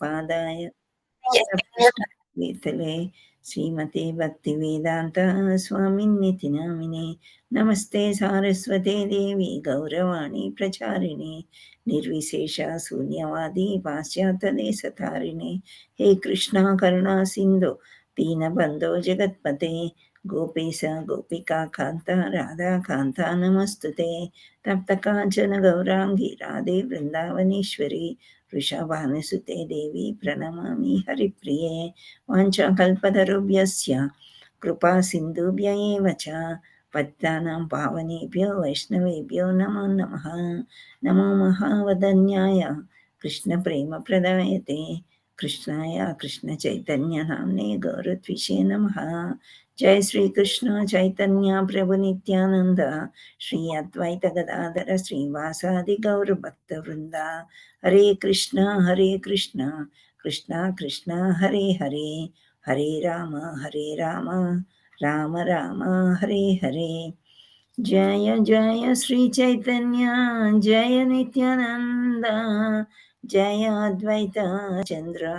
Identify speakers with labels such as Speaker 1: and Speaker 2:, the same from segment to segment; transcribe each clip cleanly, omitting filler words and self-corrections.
Speaker 1: पादाय कीर्तले श्रीमते भक्तिवेदान्त स्वामिन्निति नामिने नमस्ते सारस्वते देवी गौरवाणी प्रचारिणे निर्विशेष शून्यवादी पाश्चात्यदेशतारिणे हे कृष्णा करुणा सिन्धु दीनबन्धो जगत्पते गोपेश गोपिका कान्ता राधा कान्ता नमस्तुते तप्तकाञ्चन गौराङ्गी राधे वृन्दावनेश्वरी वृषभानुसुते देवी प्रणमामि हरिप्रिये वाञ्छाकल्पतरुभ्यश्च कृपा सिन्धुभ्य एव च पतितानां पावनेभ्यो वैष्णवेभ्यो नमो नमः नमो महावदन्याय कृष्णप्रेमप्रदायते कृष्णाय कृष्णचैतन्यनाम्ने गौरत्विषे नमः जय श्री कृष्ण चैतन्य प्रभु नित्यानंद श्री अद्वैत गदाधर श्रीवासादि गौरभक्तवृंद हरे कृष्णा कृष्णा कृष्णा हरे हरे हरे राम राम राम हरे हरे जय जय श्री चैतन्य जय नित्यानंद जय अद्वैत चंद्र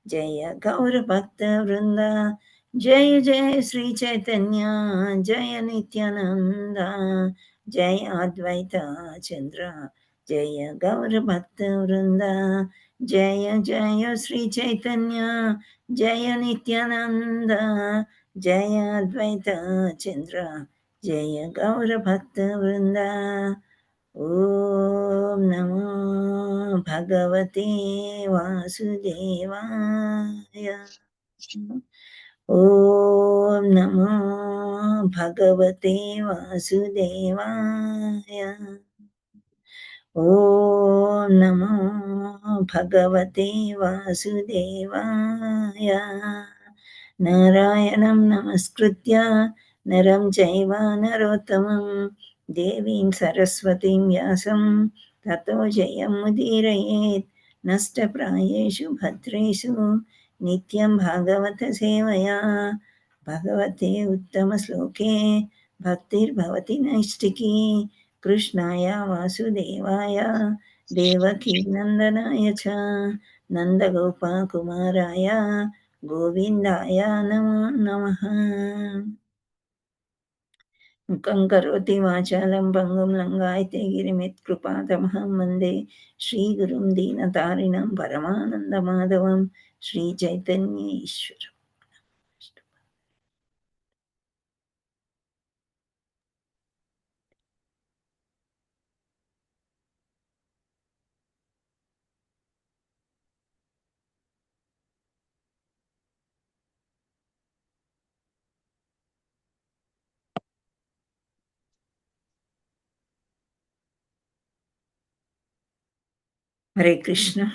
Speaker 1: जय गौर भक्त वृंद जय जय श्री चैतन्य जय नित्यानंद जय अद्वैत चंद्र जय गौर भक्त वृंद जय जय श्री चैतन्य जय नित्यानंद जय अद्वैत चंद्र जय गौरभक्तवृन्द ॐ नमो भगवते वासुदेवाय ॐ नमो भगवते वासुदेवाय ॐ नमो भगवते वासुदेवाय नारायणं नमस्कृत्य नरं चैव नरोत्तमं देवीं सरस्वतीं व्यासं ततो जयमुदीरयेत् नष्टप्रायेषु भद्रेषु नित्यं भागवतसेवया भगवते उत्तमश्लोके भक्तिर्भवति नैष्टिकी कृष्णाय वासुदेवाय देवकीनन्दनाय च नन्दगोपकुमाराय गोविन्दाय नमो नमः मुखं करोति वाचालं भङ्गुं लङ्घयते गिरिमित्कृपातमहं वन्दे श्रीगुरुं दीनतारिणं परमानन्दमाधवं श्रीचैतन्य ईश्वरम् Hare Krishna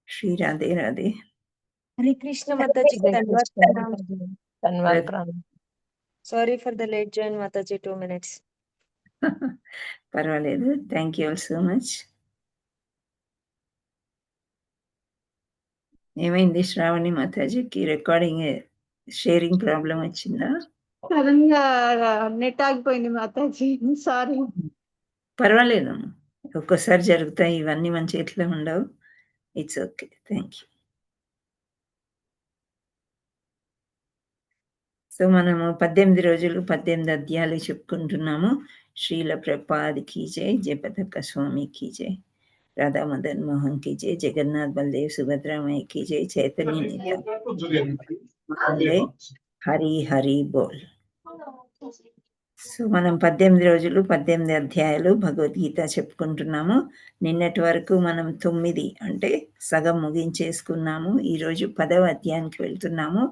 Speaker 1: Shri Radhe Radhe
Speaker 2: Hare Krishna Mataji,
Speaker 3: Hare
Speaker 2: Tanvat
Speaker 3: Krishna
Speaker 2: Pranam.
Speaker 3: Mataji. Tanvat Pranam.
Speaker 2: Sorry for the late join, Mataji, 2 minutes.
Speaker 1: పర్వాలేదు thank you all so much ఏమైంది శ్రావణి మాతాజీకి రికార్డింగ్ షేరింగ్ ప్రాబ్లం వచ్చిందా
Speaker 3: సడన్ గా నెట్ ఆగిపోయింది మాతాజీ సారీ
Speaker 1: పర్వాలేదు ఒక్కోసారి జరుగుతాయి ఇవన్నీ మన చేతిలో ఉండవు it's okay thank you so మనము 18 రోజులు 18 అధ్యాయాలు చెప్పుకుంటున్నాము శ్రీల ప్రపాద్ కీ జై జయపతాక స్వామి కీ జై राधा मदन मोहन की जय जगन्नाथ बलदेव सुभद्रा माई की जय चैतन्य नित्यानंद हरि हरि बोल సో మనం 18 రోజులు 18 అధ్యాయాలు భగవద్గీత చెప్పుకుంటున్నాము నిన్నటి వరకు మనం 9 అంటే సగం ముగించేసుకున్నాము ఈరోజు 10వ అధ్యాయానికి వెళ్తున్నాము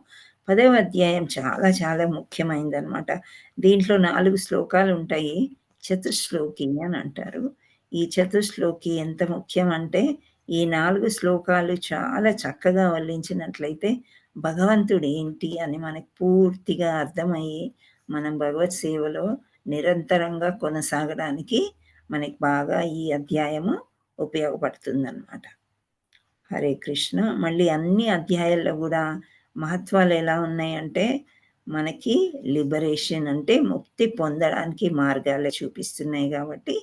Speaker 1: 10వ అధ్యాయం చాలా చాలా ముఖ్యమైనదన్నమాట దీంట్లో 4 శ్లోకాలు ఉంటాయి చతుశ్లోకి అని అంటారు ఈ చతుశ్లోకి ఎంత ముఖ్యం అంటే ఈ 4 శ్లోకాలు చాలా చక్కగా వల్లించినట్లయితే భగవంతుడు ఏంటి అని మనకు పూర్తిగా అర్థమయ్యి మనం భగవత్ సేవలో నిరంతరంగా కొనసాగడానికి మనకి బాగా ఈ అధ్యాయము ఉపయోగపడుతుందన్నమాట హరే కృష్ణ మళ్ళీ అన్ని అధ్యాయాల్లో కూడా మహత్వాలు ఎలా ఉన్నాయంటే మనకి లిబరేషన్ అంటే ముక్తి పొందడానికి మార్గాలు చూపిస్తున్నాయి కాబట్టి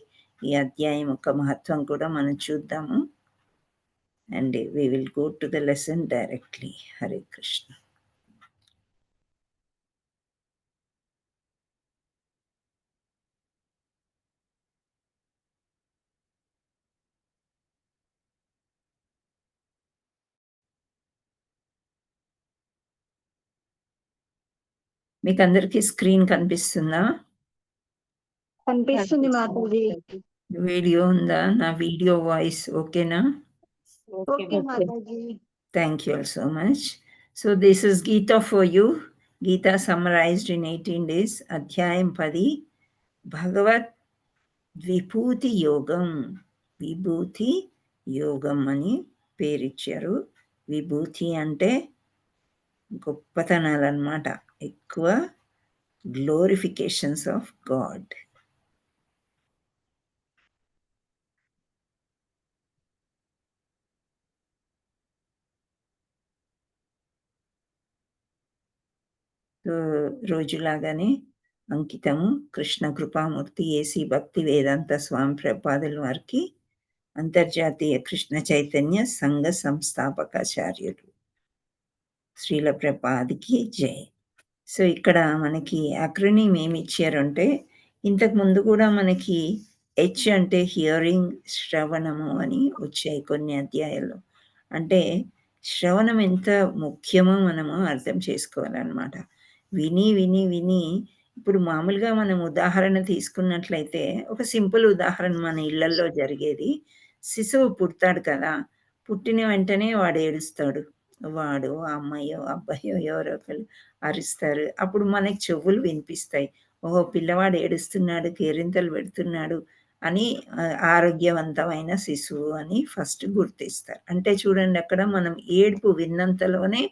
Speaker 1: ఈ అధ్యాయం యొక్క మహత్వం కూడా మనం చూద్దాము and we will go to the lesson directly. Hare Krishna. మీకు అందరికీ స్క్రీన్ కనిపిస్తుందా?
Speaker 3: కనిపిస్తుంది మాతాజీ.
Speaker 1: వీడియో ఉందా? నా వీడియో వాయిస్ ఓకేనా?
Speaker 3: Okay Mataji.
Speaker 1: Thank you all so much. So this is Gita for you. Gita summarized in 18 days. Adhyayam 10. Bhagavat Vibhuti Yogam. Vibhuti Yogam అని పేరిచ్చారు. విభూతి అంటే గొప్పతనాలు అన్నమాట, ఎక్కువ గ్లోరిఫికేషన్స్ ఆఫ్ గాడ్. రోజులాగానే అంకితము కృష్ణ కృపామూర్తి ఏసీ భక్తి వేదాంత స్వామి ప్రభుపాదుల వారికి, అంతర్జాతీయ కృష్ణ చైతన్య సంఘ సంస్థాపకాచార్యులు శ్రీల ప్రభుపాదికి జై. సో ఇక్కడ మనకి అక్రోనిమ్ ఏమి ఇచ్చారంటే, ఇంతకు ముందు కూడా మనకి హెచ్ అంటే హియరింగ్, శ్రవణము అని వచ్చాయి కొన్ని అధ్యాయాల్లో. అంటే శ్రవణం ఎంత ముఖ్యమో మనము అర్థం చేసుకోవాలన్నమాట. విని విని విని ఇప్పుడు మామూలుగా మనం ఉదాహరణ తీసుకున్నట్లయితే, ఒక సింపుల్ ఉదాహరణ మన ఇళ్లల్లో జరిగేది. శిశువు పుడతాడు కదా, పుట్టిన వెంటనే వాడు ఏడుస్తాడు. వాడు అమ్మాయో అబ్బాయో ఎవరో ఒకరు అరుస్తారు. అప్పుడు మనకి చెవులు వినిపిస్తాయి. ఓహో, పిల్లవాడు ఏడుస్తున్నాడు, కేరింతలు పెడుతున్నాడు అని ఆరోగ్యవంతమైన శిశువు అని ఫస్ట్ గుర్తిస్తారు. అంటే చూడండి, అక్కడ మనం ఏడుపు విన్నంతలోనే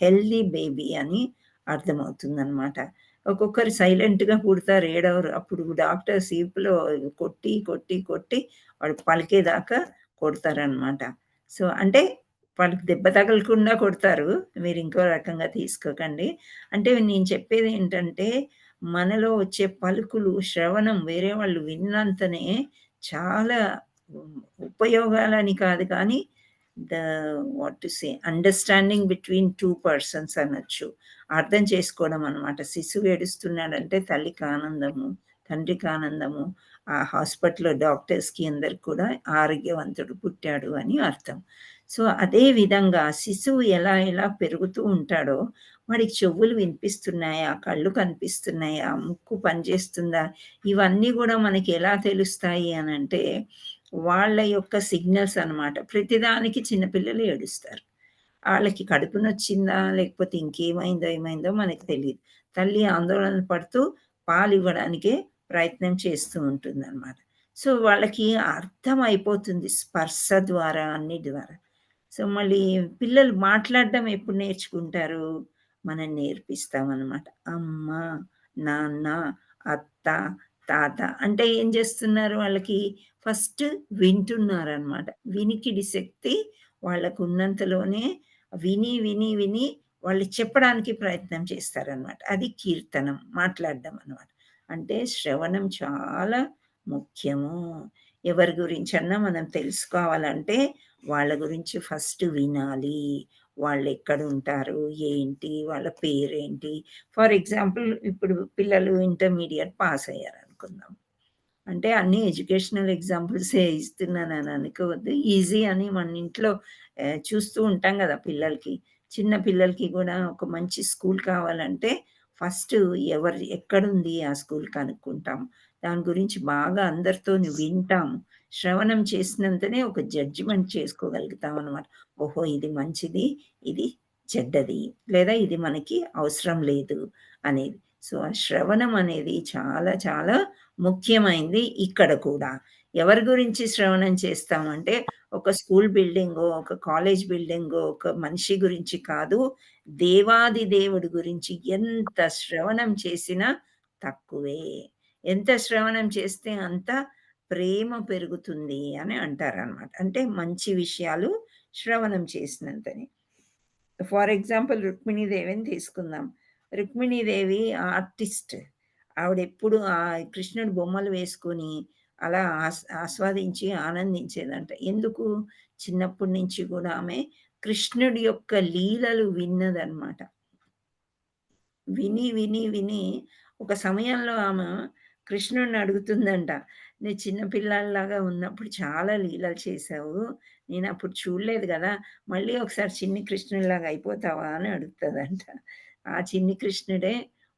Speaker 1: హెల్దీ బేబీ అని అర్థమవుతుందన్నమాట. ఒక్కొక్కరు సైలెంట్గా పుడతారు, ఏడవరు. అప్పుడు డాక్టర్స్ ఈపులో కొట్టి కొట్టి కొట్టి వాడు పలికేదాకా కొడతారనమాట. సో అంటే వాళ్ళకి దెబ్బ తగలకుండా కొడతారు, మీరు ఇంకో రకంగా తీసుకోకండి. అంటే నేను చెప్పేది ఏంటంటే, మనలో వచ్చే పలుకులు, శ్రవణం వేరే వాళ్ళు విన్నంతనే చాలా ఉపయోగాలని కాదు కానీ, what to say, understanding between 2 persons అనొచ్చు. అర్థం చేసుకోవడం అనమాట. శిశువు ఏడుస్తున్నాడంటే తల్లికి ఆనందము, తండ్రికి ఆనందము, ఆ హాస్పిటల్‌లో డాక్టర్స్‌కి అందరికి కూడా ఆరోగ్యవంతుడు పుట్టాడు అని అర్థం. సో అదే విధంగా శిశువు ఎలా ఎలా పెరుగుతూ ఉంటాడో, వాడికి చెవులు వినిపిస్తున్నాయా, కళ్ళు కనిపిస్తున్నాయా, ముక్కు పనిచేస్తుందా, ఇవన్నీ కూడా మనకి ఎలా తెలుస్తాయి అనంటే, వాళ్ళ యొక్క సిగ్నల్స్ అనమాట. ప్రతిదానికి చిన్నపిల్లలు ఏడుస్తారు. ఆళ్ళకి కడుపు నొచ్చిందా, లేకపోతే ఇంకేమైందో ఏమైందో మనకు తెలీదు. తల్లి ఆందోళన పడుతూ పాలివ్వడానికే ప్రయత్నం చేస్తూ ఉంటుందనమాట. సో వాళ్ళకి అర్థమైపోతుంది స్పర్శ ద్వారా, అన్ని ద్వారా. సో మళ్ళీ పిల్లలు మాట్లాడడం ఎప్పుడు నేర్చుకుంటారు? మనం నేర్పిస్తామనమాట. అమ్మ, నాన్న, అత్త, తాత అంటే ఏం చేస్తున్నారు వాళ్ళకి? ఫస్ట్ వింటున్నారనమాట. వినికిడి శక్తి వాళ్ళకున్నంతలోనే విని, విని, విని వాళ్ళు చెప్పడానికి ప్రయత్నం చేస్తారనమాట. అది కీర్తనం, మాట్లాడడం అనమాట. అంటే శ్రవణం చాలా ముఖ్యము. ఎవరి గురించన్నా మనం తెలుసుకోవాలంటే వాళ్ళ గురించి ఫస్ట్ వినాలి. వాళ్ళెక్కడుంటారు, ఏంటి, వాళ్ళ పేరేంటి. ఫర్ ఎగ్జాంపుల్ ఇప్పుడు పిల్లలు ఇంటర్మీడియేట్ పాస్ అయ్యారనుకుందాం. అంటే అన్ని ఎడ్యుకేషనల్ ఎగ్జాంపుల్సే ఇస్తున్నానని అనుకోవద్దు. ఈజీ అని మన ఇంట్లో చూస్తూ ఉంటాం గదా పిల్లలకి. చిన్న పిల్లలకి గూడా ఒక మంచి స్కూల్ కావాలంటే ఫస్ట్ ఎక్కడుంది ఆ స్కూల్ కనుక్కుంటాం. దాని గురించి బాగా అందరితోని వింటాం. శ్రవణం చేసినంతనే ఒక జడ్జిమెంట్ చేసుకోగలుగుతామనమాట. ఓహో, ఇది మంచిది, ఇది చెడ్డది, లేదా ఇది మనకి అవసరం లేదు అనేది. సో ఆ శ్రవణం అనేది చాలా చాలా ముఖ్యమైంది ఇక్కడ కూడా. ఎవరి గురించి శ్రవణం చేస్తామంటే, ఒక స్కూల్ బిల్డింగో, ఒక కాలేజ్ బిల్డింగో, ఒక మనిషి గురించి కాదు. దేవాది దేవుడి గురించి ఎంత శ్రవణం చేసినా తక్కువే. ఎంత శ్రవణం చేస్తే అంత ప్రేమ పెరుగుతుంది అని అంటారనమాట. అంటే మంచి విషయాలు శ్రవణం చేసినంతనే. ఫర్ ఎగ్జాంపుల్ రుక్మిణీదేవిని తీసుకుందాం. రుక్మిణీదేవి ఆర్టిస్ట్. ఆవిడెప్పుడు కృష్ణుడి బొమ్మలు వేసుకొని అలా ఆస్వాదించి ఆనందించేదంట. ఎందుకు? చిన్నప్పటి నుంచి కూడా ఆమె కృష్ణుడి యొక్క లీలలు విన్నదనమాట. విని, విని, విని ఒక సమయంలో ఆమె కృష్ణుడిని అడుగుతుందంట. "నువ్వు చిన్న పిల్లాడిలాగా ఉన్నప్పుడు చాలా లీలలు చేశావు. నేనప్పుడు చూడలేదు గదా! మళ్ళీ ఒకసారి చిన్ని కృష్ణుడిలాగా అయిపోతావా?" అని అడుగుతదంట. ఆ చిన్ని కృష్ణుడే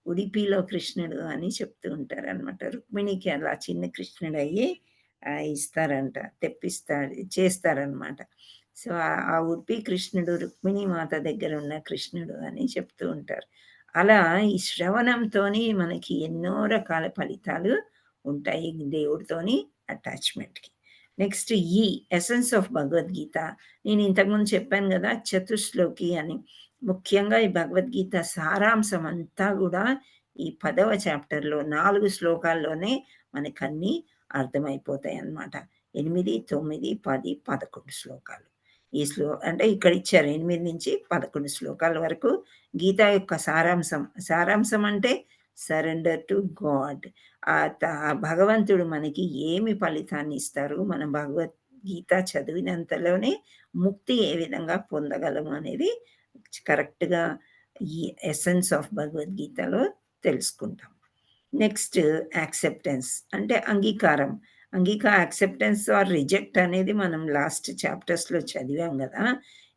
Speaker 1: ఉడిపిలో కృష్ణుడు అని చెప్తూ ఉంటారనమాట. రుక్మిణికి అలా చిన్ని కృష్ణుడయ్యి ఇస్తారంట. చేస్తారనమాట. సో, ఆ ఉడిపి కృష్ణుడు రుక్మిణీ మాత దగ్గర ఉన్న కృష్ణుడు అని చెప్తూ ఉంటారు. అలా ఈ శ్రవణంతోని మనకి ఎన్నో రకాల ఫలితాలు ఉంటాయి దేవుడితోని అటాచ్‌మెంట్‌కి. నెక్స్ట్ ఈ ఎసెన్స్ ఆఫ్ భగవద్గీత. నేను ఇంతకుముందు చెప్పాను గదా! చతుశ్లోకి అని. ముఖ్యంగా ఈ భగవద్గీత సారాంశం అంతా గూడా ఈ 10వ చాప్టర్‌లో 4 శ్లోకాల్లోనే మనకన్నీ అర్థమైపోతాయన్నమాట. 8, 9, 10, 11 శ్లోకాలు. అంటే ఇక్కడ ఇచ్చారు 8-11 శ్లోకాల వరకు గీత యొక్క సారాంశం. సారాంశం అంటే సరెండర్ టు గాడ్. భగవంతుడు మనకి ఏమి ఫలితాన్ని ఇస్తారు, మన భగవద్గీత చదివినంతలోనే ముక్తి ఏ విధంగా పొందగలము అనేది కరెక్ట్‌గా ఈ ఎసెన్స్ ఆఫ్ భగవద్గీతలో తెలుసుకుంటాం. నెక్స్ట్ యాక్సెప్టెన్స్ అంటే అంగీకారం. యాక్సెప్టెన్స్ ఆర్ రిజెక్ట్ అనేది మనం లాస్ట్ చాప్టర్స్‌లో చదివాం గదా!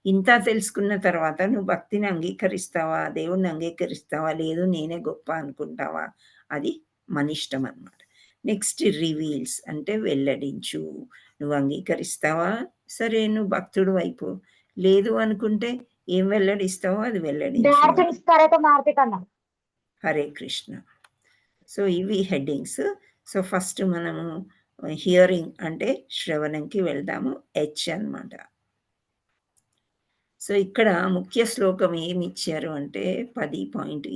Speaker 1: ఇంత తెలుసుకున్న తర్వాత నువ్వు భక్తిని అంగీకరిస్తావా? దేవుడిని అంగీకరిస్తావా? లేదు నేనే గొప్ప అనుకుంటావా? అది మనిష్టం అన్నమాట. నెక్స్ట్ రివీల్స్ అంటే వెల్లడించు. నువ్వు అంగీకరిస్తావా? సరే నువ్వు భక్తుడు అయిపో. లేదు అనుకుంటే ఏం వెల్లడిస్తావో అది వెల్లడించు. హరే కృష్ణ. సో, ఇవి హెడ్డింగ్స్. సో, ఫస్ట్ మనము హియరింగ్ అంటే శ్రవణంకి వెళ్దాము. హెచ్ అన్నమాట. సో, ఇక్కడ ముఖ్య శ్లోకం ఏమిచ్చారు అంటే 10.7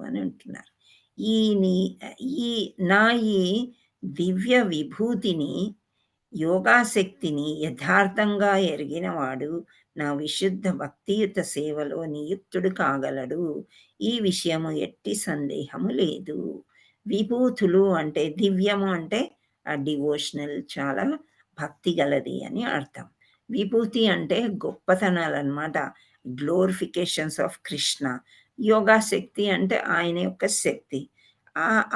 Speaker 1: అని అంటున్నారు. ఈ దివ్య విభూతిని, యోగాశక్తిని యథార్థంగా ఎరిగినవాడు నా విశుద్ధ భక్తియుత సేవలో నియుక్తుడు కాగలడు. ఈ విషయము ఎట్టి సందేహము లేదు. విభూతులు అంటే దివ్యము అంటే డివోషనల్ చాలా భక్తి గలది అని అర్థం. విభూతి అంటే గొప్పతనాలన్నమాట. గ్లోరిఫికేషన్స్ ఆఫ్ కృష్ణ. యోగాశక్తి అంటే ఆయన యొక్క శక్తి.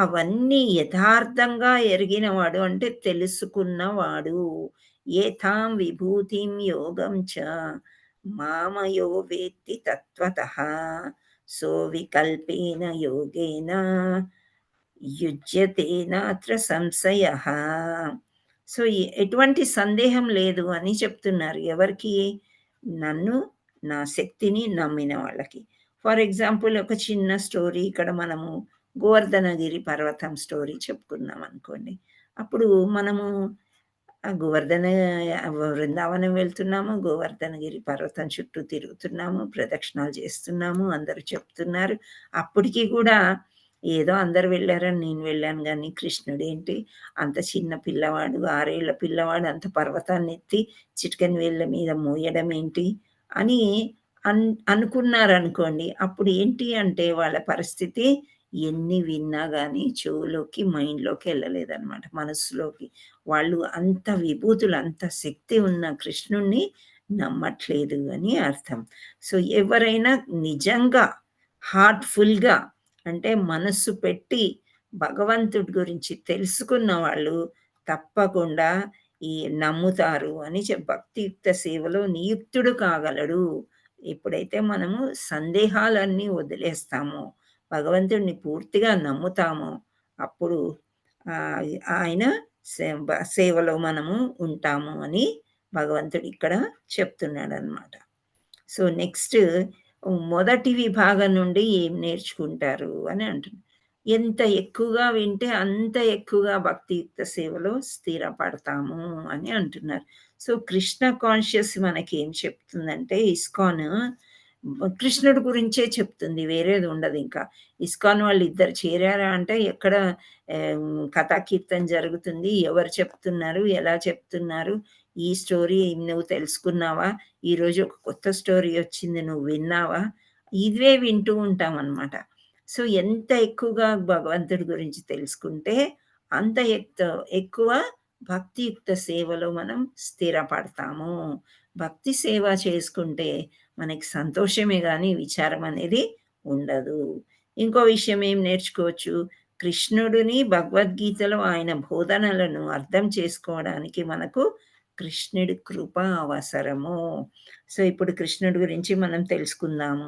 Speaker 1: అవన్నీ యథార్థంగా ఎరిగినవాడు అంటే తెలుసుకున్నవాడు. ఏతాం విభూతిం యోగం చ మామయో వేత్తి తత్వతః సో వికల్పేన యోగేన యుజ్యతే నాత్ర సంశయః. సో, ఎటువంటి సందేహం లేదు అని చెప్తున్నారు. ఎవరికి? నన్ను, నా శక్తిని నమ్మిన వాళ్ళకి. ఫర్ ఎగ్జాంపుల్ ఒక చిన్న స్టోరీ ఇక్కడ మనము గోవర్ధనగిరి పర్వతం స్టోరీ చెప్పుకున్నాం అనుకోండి. అప్పుడు మనము బృందావనం వెళ్తున్నాము, గోవర్ధనగిరి పర్వతం చుట్టూ తిరుగుతున్నాము, ప్రదక్షిణాలు చేస్తున్నాము, అందరూ చెప్తున్నారు. అప్పటికి కూడా ఏదో అందరూ వెళ్ళారని నేను వెళ్ళాను గానీ, కృష్ణుడేంటి అంత చిన్న పిల్లవాడు, 6 ఏళ్ల పిల్లవాడు అంత పర్వతాన్నెత్తి చిటికెన వేళ్ళ మీద మోయడం ఏంటి అని అనుకున్నారనుకోండి. అప్పుడు ఏంటి అంటే వాళ్ళ పరిస్థితి ఎన్ని విన్నా గానీ చెవులోకి, మైండ్‌లోకి ఎళ్ళలేదనమాట. మనస్సులోకి. వాళ్ళు అంత విభూతులు, అంత శక్తి ఉన్న కృష్ణుడిని నమ్మట్లేదు అని అర్థం. సో, ఎవరైనా నిజంగా హార్ట్‌ఫుల్‌గా అంటే మనస్సు పెట్టి భగవంతుడి గురించి తెలుసుకున్న వాళ్ళు తప్పకుండా నమ్ముతారు అని భక్తియుక్త సేవలో నియుక్తుడు కాగలడు. ఎప్పుడైతే మనము సందేహాలన్నీ వదిలేస్తామో, భగవంతుడిని పూర్తిగా నమ్ముతామో, అప్పుడు ఆయన సేవలో మనము ఉంటాము అని భగవంతుడు ఇక్కడ చెప్తున్నాడనమాట. సో, నెక్స్ట్ మొదటి విభాగం నుండి ఏం నేర్చుకుంటారు అని అంటున్నారు. ఎంత ఎక్కువగా వింటే అంత ఎక్కువగా భక్తియుక్త సేవలో స్థిరపడతాము అని అంటున్నారు. సో, కృష్ణ కాన్షియస్ మనకేం చెప్తుందంటే ఇస్కాన్ కృష్ణుడి గురించే చెప్తుంది. వేరేది ఉండదింకా. ఇస్కాన్ వాళ్ళిద్దరు చేరారా అంటే ఎక్కడ కథాకీర్తన జరుగుతుంది. ఎవరు చెప్తున్నారు? ఎలా చెప్తున్నారు? ఈ స్టోరీ నువ్వు తెలుసుకున్నావా? ఈరోజు ఒక కొత్త స్టోరీ వచ్చింది నువ్వు విన్నావా? ఇవే వింటూ ఉంటామనమాట. సో, ఎంత ఎక్కువగా భగవంతుడి గురించి తెలుసుకుంటే అంత ఎక్కువ భక్తియుక్త సేవలో మనం స్థిరపడతాము. భక్తి సేవ చేసుకుంటే మనకి సంతోషమే గాని విచారం అనేది ఉండదు. ఇంకో విషయం ఏం నేర్చుకోవచ్చు? కృష్ణుడిని భగవద్గీతలో ఆయన బోధనలను అర్థం చేసుకోవడానికి మనకు కృష్ణుడి కృప అవసరము. సో, ఇప్పుడు కృష్ణుడి గురించి మనం తెలుసుకుందాము.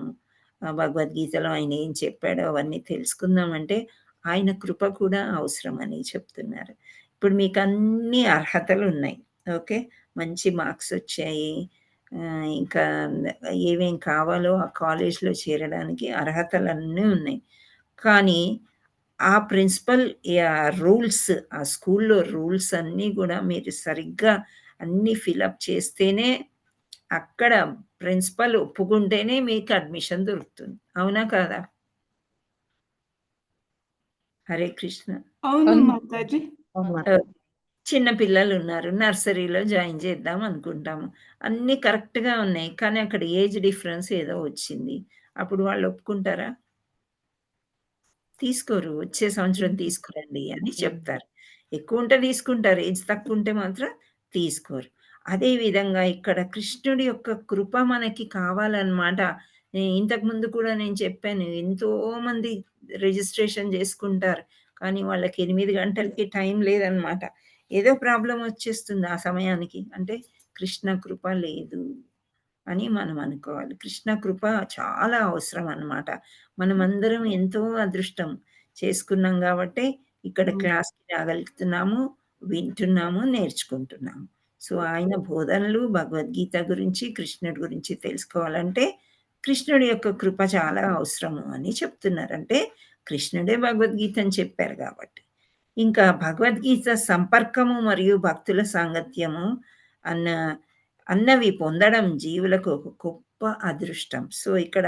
Speaker 1: భగవద్గీతలో ఆయన ఏం చెప్పాడో అవన్నీ తెలుసుకుందామంటే ఆయన కృప కూడా అవసరమని చెప్తున్నారు. ఇప్పుడు మీకన్నీ అర్హతలున్నాయి. ఓకే. మంచి మార్క్సొచ్చాయి. ఇంకా ఏమేం కావాలో ఆ కాలేజ్‌లో చేరడానికి అర్హతలన్నీ ఉన్నాయి. కానీ ఆ ప్రిన్సిపల్ రూల్స్ ఆ స్కూల్‌లో రూల్స్ అన్నీ గూడా మీరు సరిగ్గా అన్నీ ఫిలప్ చేస్తేనే అక్కడ ప్రిన్సిపల్ ఒప్పుకుంటేనే మీకు అడ్మిషన్ దొరుకుతుంది. అవునా కాదా? హరే కృష్ణ.
Speaker 3: అవును
Speaker 4: అవును
Speaker 3: మాతాజీ.
Speaker 4: అవును మాతాజీ.
Speaker 1: చిన్న పిల్లలున్నారు. నర్సరీలో జాయిన్ చేద్దాం అనుకుంటాము. అన్నీ కరెక్ట్‌గా ఉన్నాయి. కానీ అక్కడ ఏజ్ డిఫరెన్స్ ఏదో వచ్చింది. అప్పుడు వాళ్ళు ఒప్పుకుంటారా? తీసుకోరు. వచ్చే సంవత్సరం తీసుకురండి అని చెప్తారు. ఎక్కువుంటే తీసుకుంటారు. ఏజ్ తక్కువుంటే మాత్రం తీసుకోరు. అదే విధంగా ఇక్కడ కృష్ణుడి యొక్క కృప మనకి కావాలన్నమాట. ఇంతకుముందు కూడా నేను చెప్పాను. ఎంతోమంది రిజిస్ట్రేషన్ చేసుకుంటారు. కానీ వాళ్ళకి 8 గంటలకి టైం లేదన్నమాట. ఏదో ప్రాబ్లమ్ వచ్చేస్తుంది ఆ సమయానికి. అంటే కృష్ణ కృప లేదు అని మనం అనుకోవాలి. కృష్ణ కృప చాలా అవసరం అన్నమాట. మనమందరం ఎంతో అదృష్టం చేసుకున్నాం గాబట్టే ఇక్కడ క్లాస్‌కి రాగలుగుతున్నాము, వింటున్నాము, నేర్చుకుంటున్నాము. సో, ఆయన బోధనలు భగవద్గీత గురించి, కృష్ణుడి గురించి తెలుసుకోవాలంటే కృష్ణుడి యొక్క కృప చాలా అవసరము అని చెప్తున్నారు. అంటే కృష్ణుడే భగవద్గీతని చెప్పారు గాబట్టి. ఇంకా భగవద్గీత సంపర్కము మరియు భక్తుల సాంగత్యము అన్న అన్నవి పొందడం జీవులకు ఒక గొప్ప అదృష్టం. సో, ఇక్కడ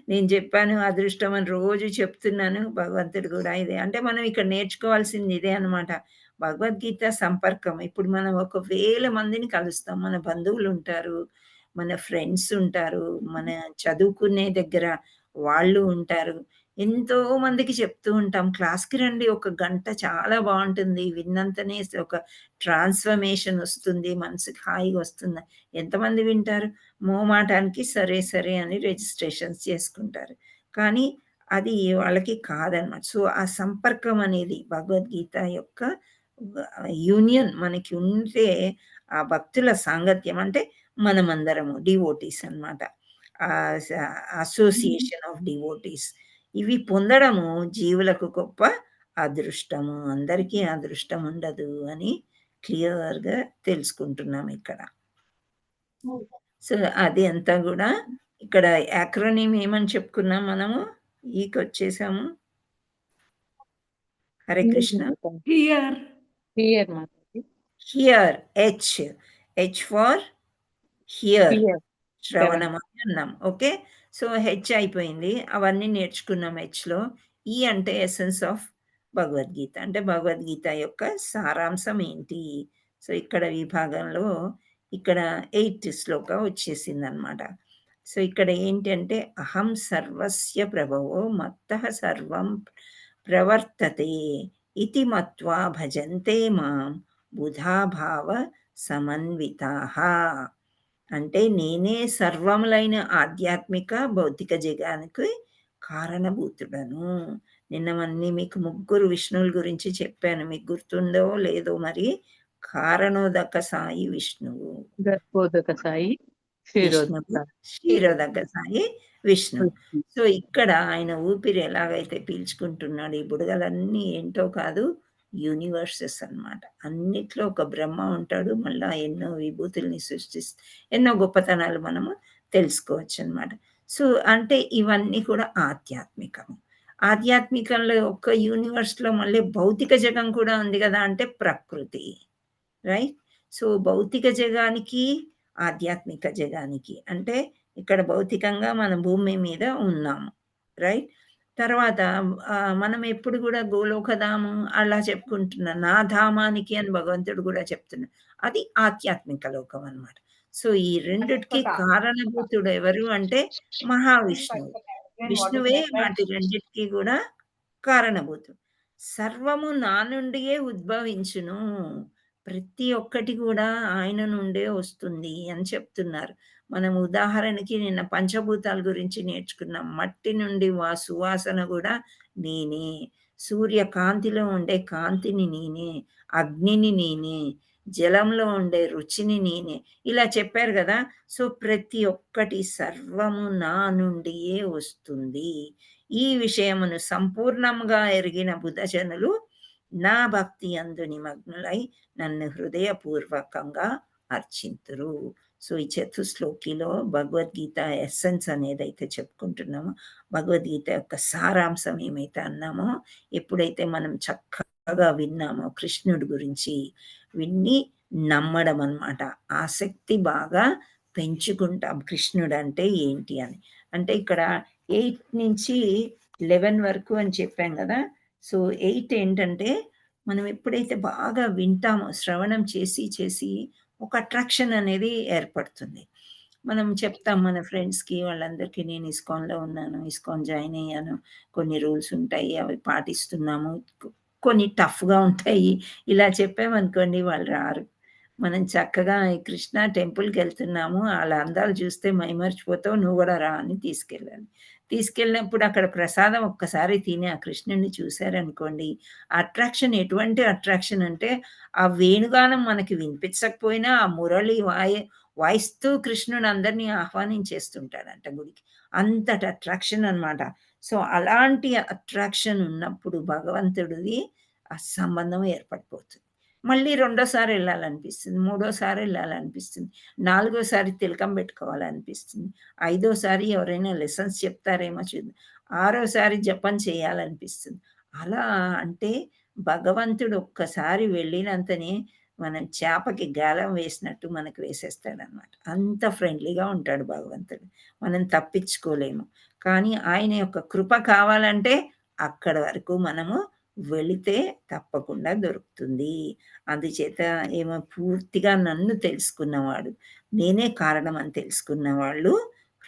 Speaker 1: నేను చెప్పాను అదృష్టం అని రోజు చెప్తున్నాను. భగవంతుడు గూడా ఇదే. అంటే మనం ఇక్కడ నేర్చుకోవాల్సింది ఇదే అనమాట. భగవద్గీత సంపర్కం. ఇప్పుడు మనం ఒక వేల మందిని కలుస్తాం. మన బంధువులుంటారు, మన ఫ్రెండ్స్ ఉంటారు, మన చదువుకునే దగ్గర వాళ్ళు ఉంటారు. ఎంతో మందికి చెప్తూ ఉంటాం. క్లాస్‌కి రండి ఒక గంట చాలా బావుంటుంది. విన్నంతనే ఒక ట్రాన్స్‌ఫర్మేషన్ ఒస్తుంది. మనసుకి హాయిగా వస్తుంది. ఎంతమంది వింటారు? మోమాటానికి సరే, సరే అని రిజిస్ట్రేషన్స్ చేసుకుంటారు. కానీ అది వాళ్ళకి కాదనమాట. సో, ఆ సంపర్కం అనేది భగవద్గీత యొక్క యూనియన్ మనకి ఉంటే ఆ భక్తుల సాంగత్యం అంటే మనమందరము డివోటీస్ అనమాట. స అసోసియేషన్ ఆఫ్ డివోటీస్. ఇవి పొందడము జీవులకు గొప్ప అదృష్టము. అందరికీ అదృష్టం ఉండదు అని క్లియర్‌గా తెలుసుకుంటున్నాం ఇక్కడ. సో, అది అంతా గూడా ఇక్కడ యాక్రోనిమ్ ఏమని చెప్పుకున్నాం మనము? ఈకొచ్చేసాము. Hare Krishna.
Speaker 3: Hear.
Speaker 4: Hear Mataji.
Speaker 1: Hear H. H for hear.
Speaker 4: Hear
Speaker 1: శ్రవణం అని అన్నాం. ఓకే. సో, హెచ్ అయిపోయింది. అవన్నీ నేర్చుకున్నాం హెచ్‌లో. ఈ అంటే ఎసెన్స్ ఆఫ్ భగవద్గీత. అంటే భగవద్గీత యొక్క సారాంశం ఏంటి? సో, ఇక్కడ ఈ భాగంలో ఇక్కడ 8th శ్లోక వచ్చేసిందనమాట. సో, ఇక్కడ ఏంటంటే అహం సర్వస్య ప్రభవో మత్తః సర్వం ప్రవర్తతే ఇతి మత్వా భజంతే మాం బుధా భావ సమన్వితాః. అంటే నేనే సర్వములైన ఆధ్యాత్మిక, భౌతిక జగానికి కారణభూతుడను. నిన్నవన్నీ మీకు ముగ్గురు విష్ణువుల గురించి చెప్పాను. మీకు గుర్తుందో లేదో మరి. కారణోదక సాయి విష్ణువు.
Speaker 4: గర్భోదక సాయి
Speaker 1: విష్ణువు, క్షీరోదక సాయి విష్ణువు. సో, ఇక్కడ ఆయన ఊపిరి ఎలాగైతే పీల్చుకుంటున్నాడో ఈ బుడగలన్నీ ఏంటో కాదు యూనివర్సెస్ అన్నమాట. అన్నిట్లో ఒక బ్రహ్మ ఉంటాడు. మళ్ళా ఎన్నో విభూతుల్ని ఎన్నో గొప్పతనాలు మనము తెలుసుకోవచ్చనమాట. సో, అంటే ఇవన్నీ కూడా ఆధ్యాత్మికము. ఆధ్యాత్మికంలో ఒక్క యూనివర్స్‌లో మళ్ళీ భౌతిక జగం కూడా ఉంది గదా! అంటే ప్రకృతి. రైట్? సో, భౌతిక జగానికి, ఆధ్యాత్మిక జగానికి అంటే ఇక్కడ భౌతికంగా మనం భూమి మీద ఉన్నాము. రైట్? తర్వాత మనం ఎప్పుడు గూడా గోలోకధామం అలా చెప్పుకుంటున్నాం. నా ధామానికి అని భగవంతుడు గూడా చెప్తున్నాడు. అది ఆధ్యాత్మిక లోకం అన్నమాట. సో, ఈ రెండిటికి కారణభూతుడు ఎవరు అంటే మహావిష్ణువు. విష్ణువే వాటి రెండిటికి గూడా కారణభూతుడు. సర్వము నా నుండియే ఉద్భవించును. ప్రతి ఒక్కటి కూడా ఆయన నుండే వస్తుంది అని చెప్తున్నారు. మనం ఉదాహరణకి నిన్న పంచభూతాల గురించి నేర్చుకున్నాం. మట్టి నుండి సువాసన కూడా నేనే. సూర్యకాంతిలో ఉండే కాంతిని నేనే. అగ్నిని నేనే. జలంలో ఉండే రుచిని నేనే. ఇలా చెప్పారు గదా! సో, ప్రతి ఒక్కటి సర్వము నా నుండియే వస్తుంది. ఈ విషయమును సంపూర్ణంగా ఎరిగిన బుధజనులు నా భక్తి యందు నిమగ్నులై నన్ను హృదయపూర్వకంగా అర్చింతురు. సో, ఈ చతుశ్లోకిలో భగవద్గీత ఎసెన్స్ అనేదైతే చెప్పుకుంటున్నామో, భగవద్గీత యొక్క సారాంశం ఏమైతే అన్నామో, ఎప్పుడైతే మనం చక్కగా విన్నామో కృష్ణుడి గురించి, విని నమ్మడం అన్నమాట. ఆసక్తి బాగా పెంచుకుంటాం కృష్ణుడంటే ఏంటి అని. అంటే ఇక్కడ 8 నుంచి 11 వరకు అని చెప్పాం గదా! సో, 8 ఏంటంటే మనం ఎప్పుడైతే బాగా వింటామో, శ్రవణం చేసి ఒక అట్రాక్షన్ అనేది ఏర్పడుతుంది. మనం చెప్తాం మన ఫ్రెండ్స్‌కి వాళ్ళందరికీ నేను ఇస్కాన్‌లో ఉన్నాను, ఇస్కాన్ జాయిన్ అయ్యాను. కొన్ని రూల్స్ ఉంటాయి, అవి పాటిస్తున్నాము. కొన్ని టఫ్‌గా ఉంటాయి. ఇలా చెప్పామనుకోండి వాళ్ళు రారు. మనం చక్కగా ఈ కృష్ణ టెంపుల్‌కెళ్తున్నాము, ఆళ్ళ అందాలు చూస్తే మైమర్చిపోతావు, నువ్వు గూడా రా అని తీసుకెళ్ళాలి. తీసుకెళ్ళినప్పుడు అక్కడ ప్రసాదం ఒక్కసారి తిని ఆ కృష్ణుడిని చూసారనుకోండి, అట్రాక్షన్ ఎటువంటి అట్రాక్షన్ అంటే, ఆ వేణుగానం మనకి వినిపించకపోయినా ఆ మురళి వాయిస్తూ కృష్ణుడు అందరిని ఆహ్వానించేస్తుంటాడంట గుడికి. అంతటి అట్రాక్షన్ అన్నమాట. సో, అలాంటి అట్రాక్షన్ ఉన్నప్పుడు భగవంతుడిది ఆ సంబంధం ఏర్పడిపోతుంది. మళ్ళీ రెండోసారి ఎళ్ళాలనిపిస్తుంది. మూడోసారి ఎళ్ళాలనిపిస్తుంది. నాలుగోసారి తిలకం పెట్టుకోవాలనిపిస్తుంది. ఐదోసారి ఎవరైనా లెసన్స్ చెప్తారేమో చూద్దాం. ఆరోసారి జపం చేయాలనిపిస్తుంది. అలా అంటే భగవంతుడు ఒక్కసారి వెళ్ళినంతనే మనం చేపకి గాలం వేసినట్టు మనకు వేసేస్తాడనమాట. అంత ఫ్రెండ్లీగా ఉంటాడు భగవంతుడు. మనం తప్పించుకోలేము. కానీ ఆయన యొక్క కృప కావాలంటే అక్కడి వరకు మనము వెళితే తప్పకుండా దొరుకుతుంది. అందుచేత ఏమో పూర్తిగా నన్ను తెలుసుకున్నవాడు, నేనే కారణం అని తెలుసుకున్న వాళ్ళు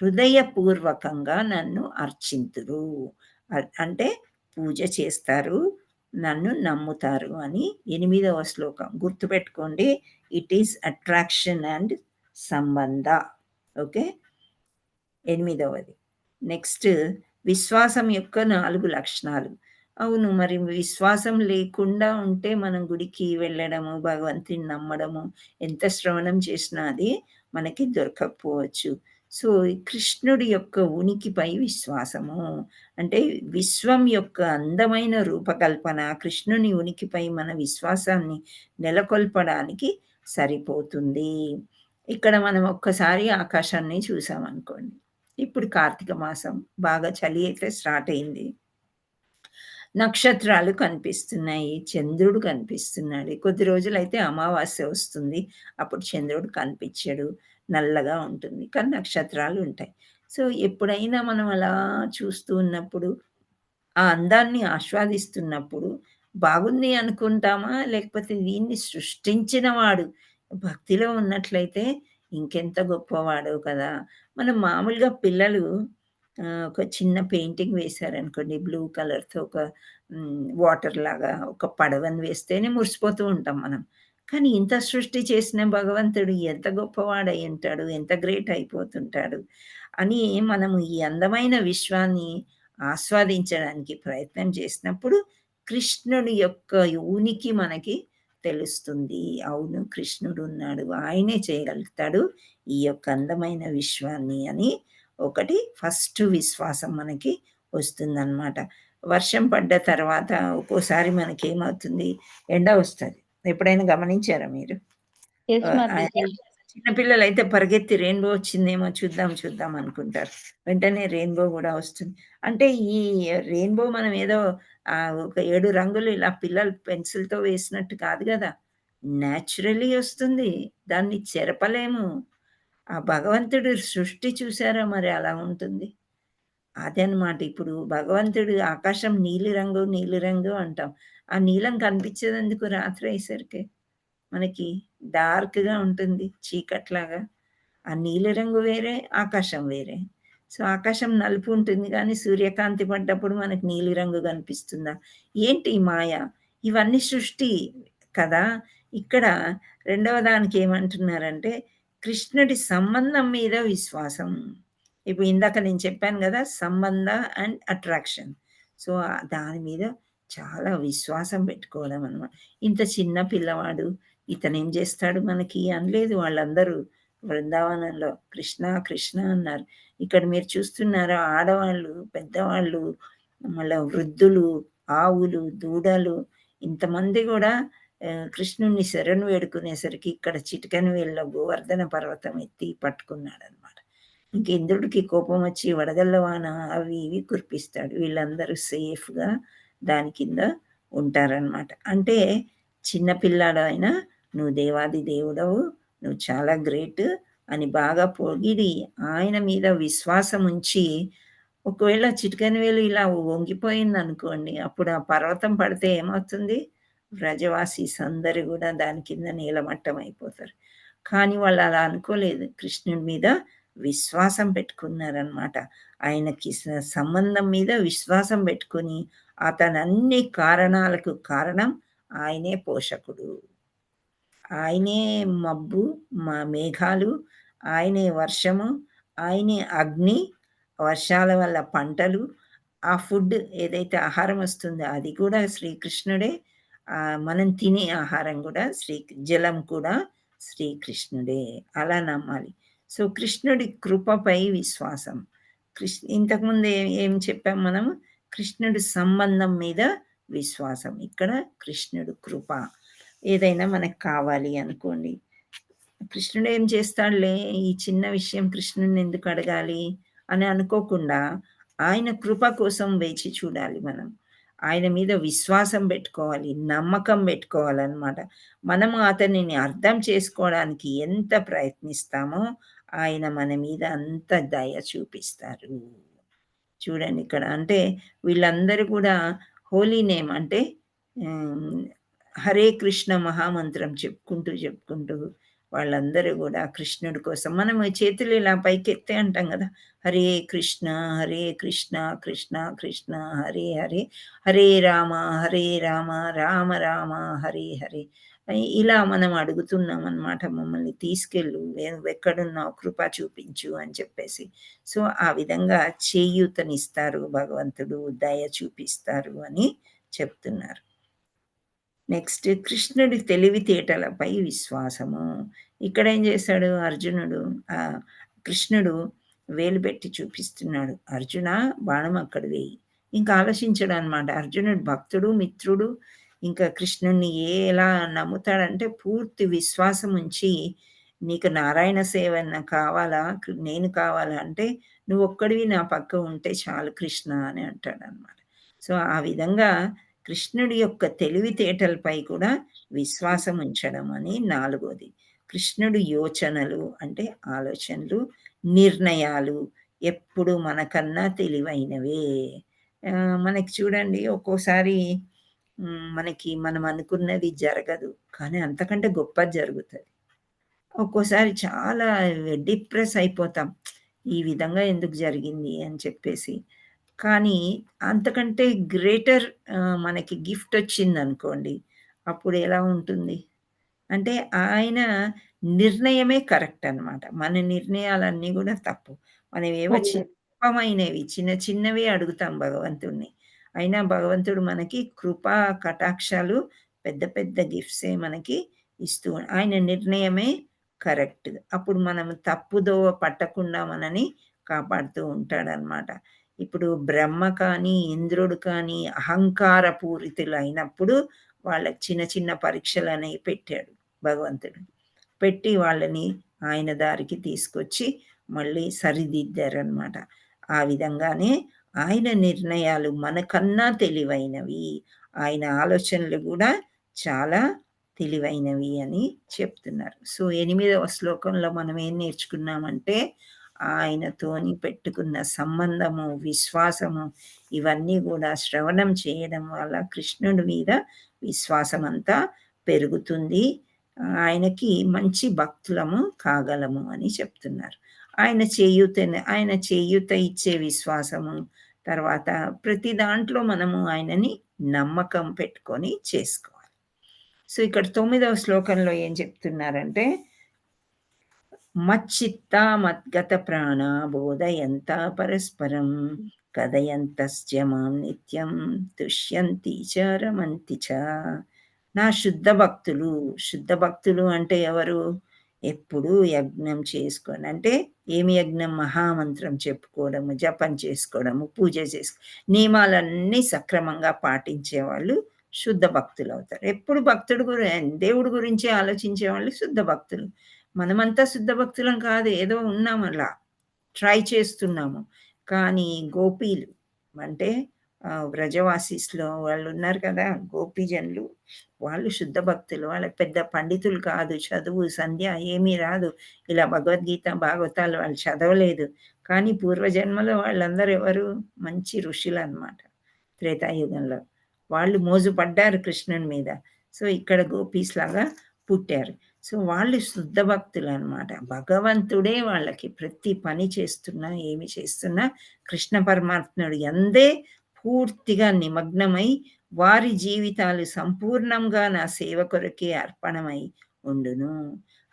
Speaker 1: హృదయపూర్వకంగా నన్ను అర్చింతురు. అంటే పూజ చేస్తారు, నన్ను నమ్ముతారు అని 8వ శ్లోకం. గుర్తుపెట్టుకోండి. ఇట్ ఈస్ అట్రాక్షన్ అండ్ సంబంధ. ఓకే. 8వది. నెక్స్ట్ విశ్వాసం యొక్క 4 లక్షణాలు. అవును. మరి విశ్వాసం లేకుండా ఉంటే మనం గుడికి వెళ్ళడము, భగవంతుడిని నమ్మడము, ఎంత శ్రవణం చేసినా అది మనకి దొరకకపోవచ్చు. సో, కృష్ణుడి యొక్క ఉనికిపై విశ్వాసము. అంటే విశ్వం యొక్క అందమైన రూపకల్పన కృష్ణుని ఉనికిపై మన విశ్వాసాన్ని నెలకొల్పడానికి సరిపోతుంది. ఇక్కడ మనం ఒక్కసారి ఆకాశాన్ని చూసామనుకోండి. ఇప్పుడు కార్తీక మాసం బాగా చలి అయితే స్టార్ట్ అయింది. నక్షత్రాలు కనిపిస్తున్నాయి. చంద్రుడు కనిపిస్తున్నాడు. కొద్ది రోజులైతే అమావాస్య వస్తుంది. అప్పుడు చంద్రుడు కనిపించడు. నల్లగా ఉంటుంది. కానీ నక్షత్రాలు ఉంటాయి. సో, ఎప్పుడైనా మనం అలా చూస్తూ ఉన్నప్పుడు, ఆ అందాన్ని ఆస్వాదిస్తున్నప్పుడు బాగుంది అనుకుంటామా? లేకపోతే దీన్ని సృష్టించిన వాడు భక్తిలో ఉన్నట్లయితే ఇంకెంత గొప్పవాడో కదా! మనం మామూలుగా పిల్లలు ఒక చిన్న పెయింటింగ్ వేశారనుకోండి బ్లూ కలర్‌తో ఒక వాటర్‌లాగా ఒక పడవని వేస్తేనే మురిసిపోతూ ఉంటాం మనం. కానీ ఇంత సృష్టి చేసిన భగవంతుడు ఎంత గొప్పవాడై ఉంటాడు, ఎంత గ్రేట్ అయిపోతుంటాడు అని మనము ఈ అందమైన విశ్వాన్ని ఆస్వాదించడానికి ప్రయత్నం చేసినప్పుడు కృష్ణుడి యొక్క ఉనికి మనకి తెలుస్తుంది. అవును, కృష్ణుడు ఉన్నాడు. ఆయనే చేయగలుగుతాడు ఈ యొక్క అందమైన విశ్వాన్ని అని ఒకటి ఫస్ట్ విశ్వాసం మనకి వస్తుందన్నమాట. వర్షం పడ్డ తర్వాత ఒక్కోసారి మనకేమవుతుంది, ఎండ వస్తది. ఎప్పుడైనా గమనించారా మీరు?
Speaker 4: యెస్ మాతాజీ.
Speaker 1: చిన్న పిల్లలైతే పరిగెత్తి రెయిన్‌బో వచ్చిందేమో చూద్దాం అనుకుంటారు. వెంటనే రెయిన్‌బో గూడా వస్తుంది. అంటే ఈ రెయిన్‌బో మనం ఏదో ఒక 7 రంగులు ఇలా పిల్లలు పెన్సిల్‌తో వేసినట్టు కాదు గదా! నేచురల్లీ వస్తుంది. దాన్ని చెరపలేము. ఆ భగవంతుడి సృష్టి చూసారా మరి అలా ఉంటుంది. అదనమాట. ఇప్పుడు భగవంతుడు ఆకాశం నీలిరంగు అంటాం. ఆ నీలం కనిపించేదెందుకు రాత్రయ్యేసరికి? మనకి డార్క్‌గా ఉంటుంది చీకట్లాగా. ఆ నీలిరంగు వేరే, ఆకాశం వేరే. సో, ఆకాశం నలుపు ఉంటుంది గానీ సూర్యకాంతి పడ్డప్పుడు మనకు నీలిరంగు కనిపిస్తుందా? ఏంటి ఈ మాయ? ఇవన్నీ సృష్టి కదా! ఇక్కడ రెండవ దానికి ఏమంటున్నారంటే కృష్ణుడి సంబంధం మీద విశ్వాసం. ఇప్పుడు ఇందాక నేను చెప్పాను కదా, సంబంధ అండ్ అట్రాక్షన్. సో దాని మీద చాలా విశ్వాసం పెట్టుకోవడం అనమాట. ఇంత చిన్న పిల్లవాడు ఇతనేం చేస్తాడు మనకి అనలేదు వాళ్ళందరూ. బృందావనంలో కృష్ణ కృష్ణ అన్నారు. ఇక్కడ మీరు చూస్తున్నారా, ఆడవాళ్ళు, పెద్దవాళ్ళు, మళ్ళీ వృద్ధులు, ఆవులు, దూడలు, ఇంతమంది కూడా కృష్ణుణ్ణి శరణు వేడుకునేసరికి ఇక్కడ చిటికెన వేళ్ళలో గోవర్ధన పర్వతం ఎత్తి పట్టుకున్నాడనమాట. ఇంక ఇంద్రుడికి కోపం వచ్చి వడగళ్ళ వాన అవి ఇవి కురిపిస్తాడు. వీళ్ళందరూ సేఫ్గా దాని కింద ఉంటారనమాట. అంటే చిన్న పిల్లాడు అయినా నువ్వు దేవాది దేవుడవు, నువ్వు చాలా గ్రేట్ అని బాగా పొగిడి ఆయన మీద విశ్వాసం ఉంచి, ఒకవేళ చిటికెన వేలు ఇలా వంగిపోయింది అనుకోండి, అప్పుడు ఆ పర్వతం పడితే ఏమవుతుంది? వ్రజవాసీస్ అందరూ కూడా దాని కింద నీలమట్టం అయిపోతారు. కానీ వాళ్ళు అలా అనుకోలేదు, కృష్ణుడి మీద విశ్వాసం పెట్టుకున్నారనమాట. ఆయనకి సంబంధం మీద విశ్వాసం పెట్టుకుని అతను అన్ని కారణాలకు కారణం ఆయనే పోషకుడు, ఆయనే మబ్బు, మేఘాలు, ఆయనే వర్షము, ఆయనే అగ్ని, వర్షాల వల్ల పంటలు, ఆ ఫుడ్ ఏదైతే ఆహారం వస్తుందో అది కూడా శ్రీకృష్ణుడే. మనం తినే ఆహారం కూడా జలం కూడా శ్రీకృష్ణుడే, అలా నమ్మాలి. సో కృష్ణుడి కృపపై విశ్వాసం. ఇంతకుముందు ఏం చెప్పాం మనము? కృష్ణుడి సంబంధం మీద విశ్వాసం. ఇక్కడ కృష్ణుడు కృప. ఏదైనా మనకు కావాలి అనుకోండి, కృష్ణుడు ఏం చేస్తాడులే, ఈ చిన్న విషయం కృష్ణుడిని ఎందుకు అడగాలి అని అనుకోకుండా ఆయన కృప కోసం వేచి చూడాలి. మనం ఆయన మీద విశ్వాసం పెట్టుకోవాలి, నమ్మకం పెట్టుకోవాలన్నమాట. మనము అతనిని అర్థం చేసుకోవడానికి ఎంత ప్రయత్నిస్తామో ఆయన మన మీద అంత దయ చూపిస్తారు. చూడండి ఇక్కడ, అంటే వీళ్ళందరూ కూడా హోలీ నేమ్ అంటే హరే కృష్ణ మహామంత్రం చెప్పుకుంటూ వాళ్ళందరూ కూడా కృష్ణుడి కోసం. మనం చేతులు ఇలా పైకెత్తే అంటాం కదా, హరే కృష్ణ కృష్ణ కృష్ణ హరే హరే, హరే రామ రామ రామ హరే హరే, ఇలా మనం అడుగుతున్నాం అన్నమాట. మమ్మల్ని తీసుకెళ్ళు, ఎక్కడున్నావు, కృప చూపించు అని చెప్పేసి. సో ఆ విధంగా చేయూతనిస్తారు భగవంతుడు, దయ చూపిస్తారు అని చెప్తున్నారు. నెక్స్ట్ కృష్ణుడి తెలివితేటలపై విశ్వాసము. ఇక్కడ ఏం చేశాడు అర్జునుడు, కృష్ణుడు వేలు పెట్టి చూపిస్తున్నాడు, అర్జున బాణం అక్కడ వేయి. ఇంకా ఆలోచించడు అనమాట. అర్జునుడు భక్తుడు, మిత్రుడు, ఇంకా కృష్ణుడిని ఎలా నమ్ముతాడంటే పూర్తి విశ్వాసం ఉంచి, నీకు నారాయణ సేవ కావాలా, నేను కావాలా అంటే నువ్వు ఒక్కడివి నా పక్క ఉంటే చాలు కృష్ణ అని అంటాడు అనమాట. సో ఆ విధంగా కృష్ణుడి యొక్క తెలివితేటలపై కూడా విశ్వాసం ఉంచడం అని నాలుగోది. కృష్ణుడు యోచనలు అంటే ఆలోచనలు, నిర్ణయాలు ఎప్పుడు మనకన్నా తెలివైనవే. మనకి చూడండి, ఒక్కోసారి మనం అనుకున్నది జరగదు, కానీ అంతకంటే గొప్పది జరుగుతుంది. ఒక్కోసారి చాలా డిప్రెస్ అయిపోతాం, ఈ విధంగా ఎందుకు జరిగింది అని చెప్పేసి. కానీ అంతకంటే గ్రేటర్ మనకి గిఫ్ట్ వచ్చిందనుకోండి, అప్పుడు ఎలా ఉంటుంది అంటే ఆయన నిర్ణయమే కరెక్ట్ అనమాట. మన నిర్ణయాలన్నీ కూడా తప్పు. మనం ఏవో చిన్నమైనవి చిన్నవి అడుగుతాం భగవంతుడిని, అయినా భగవంతుడు మనకి కృపా కటాక్షాలు, పెద్ద పెద్ద గిఫ్ట్సే మనకి ఇస్తూ, ఆయన నిర్ణయమే కరెక్ట్. అప్పుడు మనం తప్పుదోవ పట్టకుండా మనని కాపాడుతూ ఉంటాడనమాట. ఇప్పుడు బ్రహ్మ కానీ ఇంద్రుడు కానీ అహంకార పూరితులు అయినప్పుడు వాళ్ళకి చిన్న చిన్న పరీక్షలు అనేవి పెట్టాడు భగవంతుడు. పెట్టి వాళ్ళని ఆయన దారికి తీసుకొచ్చి మళ్ళీ సరిదిద్దారనమాట. ఆ విధంగానే ఆయన నిర్ణయాలు మనకన్నా తెలివైనవి, ఆయన ఆలోచనలు కూడా చాలా తెలివైనవి అని చెప్తున్నారు. సో 8వ శ్లోకంలో మనం ఏం నేర్చుకున్నామంటే, ఆయనతోని పెట్టుకున్న సంబంధము, విశ్వాసము, ఇవన్నీ కూడా శ్రవణం చేయడం వల్ల కృష్ణుడి మీద విశ్వాసం అంతా పెరుగుతుంది. ఆయనకి మంచి భక్తులము కాగలము అని చెప్తున్నారు. ఆయన చేయూత ఇచ్చే విశ్వాసము, తర్వాత ప్రతి దాంట్లో మనము ఆయనని నమ్మకం పెట్టుకొని చేసుకోవాలి. సో ఇక్కడ 9వ శ్లోకంలో ఏం చెప్తున్నారంటే మచ్చిత్త మద్గత ప్రాణ బోధయంత పరస్పరం కథయంతస్య మాం నిత్యం తుష్యంతి చ రమంతి చ. నా శుద్ధ భక్తులు అంటే ఎవరు? ఎప్పుడు యజ్ఞం చేసుకొని, అంటే ఏమి యజ్ఞం? మహామంత్రం చెప్పుకోవడము, జపం చేసుకోవడము, పూజ నియమాలన్నీ సక్రమంగా పాటించే వాళ్ళు శుద్ధ భక్తులు అవుతారు. ఎప్పుడు దేవుడి గురించి ఆలోచించే వాళ్ళు శుద్ధ భక్తులు. మనమంతా శుద్ధ భక్తులం కాదు, ఏదో ఉన్నాం అలా ట్రై చేస్తున్నాము. కానీ గోపీలు అంటే వ్రజవాసీస్లో వాళ్ళు ఉన్నారు కదా, గోపీజనులు, వాళ్ళు శుద్ధ భక్తులు. వాళ్ళకి పెద్ద పండితులు కాదు, చదువు సంధ్య ఏమీ రాదు, ఇలా భగవద్గీత భాగవతాలు వాళ్ళు చదవలేదు. కానీ పూర్వజన్మలో వాళ్ళందరూ ఎవరు? మంచి ఋషులు అన్నమాట. త్రేతాయుగంలో వాళ్ళు మోజు పడ్డారు కృష్ణుని మీద. సో ఇక్కడ గోపీస్ లాగా పుట్టారు. సో వాళ్ళు శుద్ధ భక్తులు అన్నమాట. భగవంతుడే వాళ్ళకి ప్రతి పని చేస్తున్నా, ఏమి చేస్తున్నా కృష్ణ పరమాత్ముడు ఎందే పూర్తిగా నిమగ్నమై వారి జీవితాలు సంపూర్ణంగా నా సేవ కొరకే అర్పణమై ఉండును.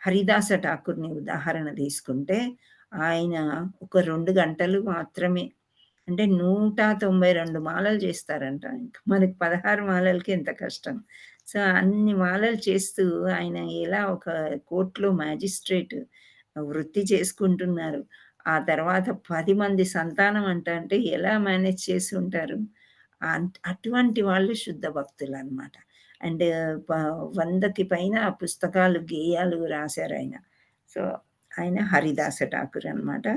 Speaker 1: హరిదాస ఠాకూర్ని ఉదాహరణ తీసుకుంటే ఆయన ఒక 2 గంటలు మాత్రమే, అంటే 192 మాలలు చేస్తారంట. ఇంకా మనకి 16 మాలలకి ఎంత కష్టం. సో అన్ని మాలలు చేస్తూ ఆయన ఎలా ఒక కోర్టులో మ్యాజిస్ట్రేట్ వృత్తి చేసుకుంటున్నారు. ఆ తర్వాత 10 మంది సంతానం అంటే ఎలా మేనేజ్ చేసి ఉంటారు? అటువంటి వాళ్ళు శుద్ధ భక్తులు అన్నమాట. అండ్ 100కి పైన పుస్తకాలు, గేయాలు రాశారు ఆయన. సో ఆయన హరిదాస ఠాకూర్ అన్నమాట.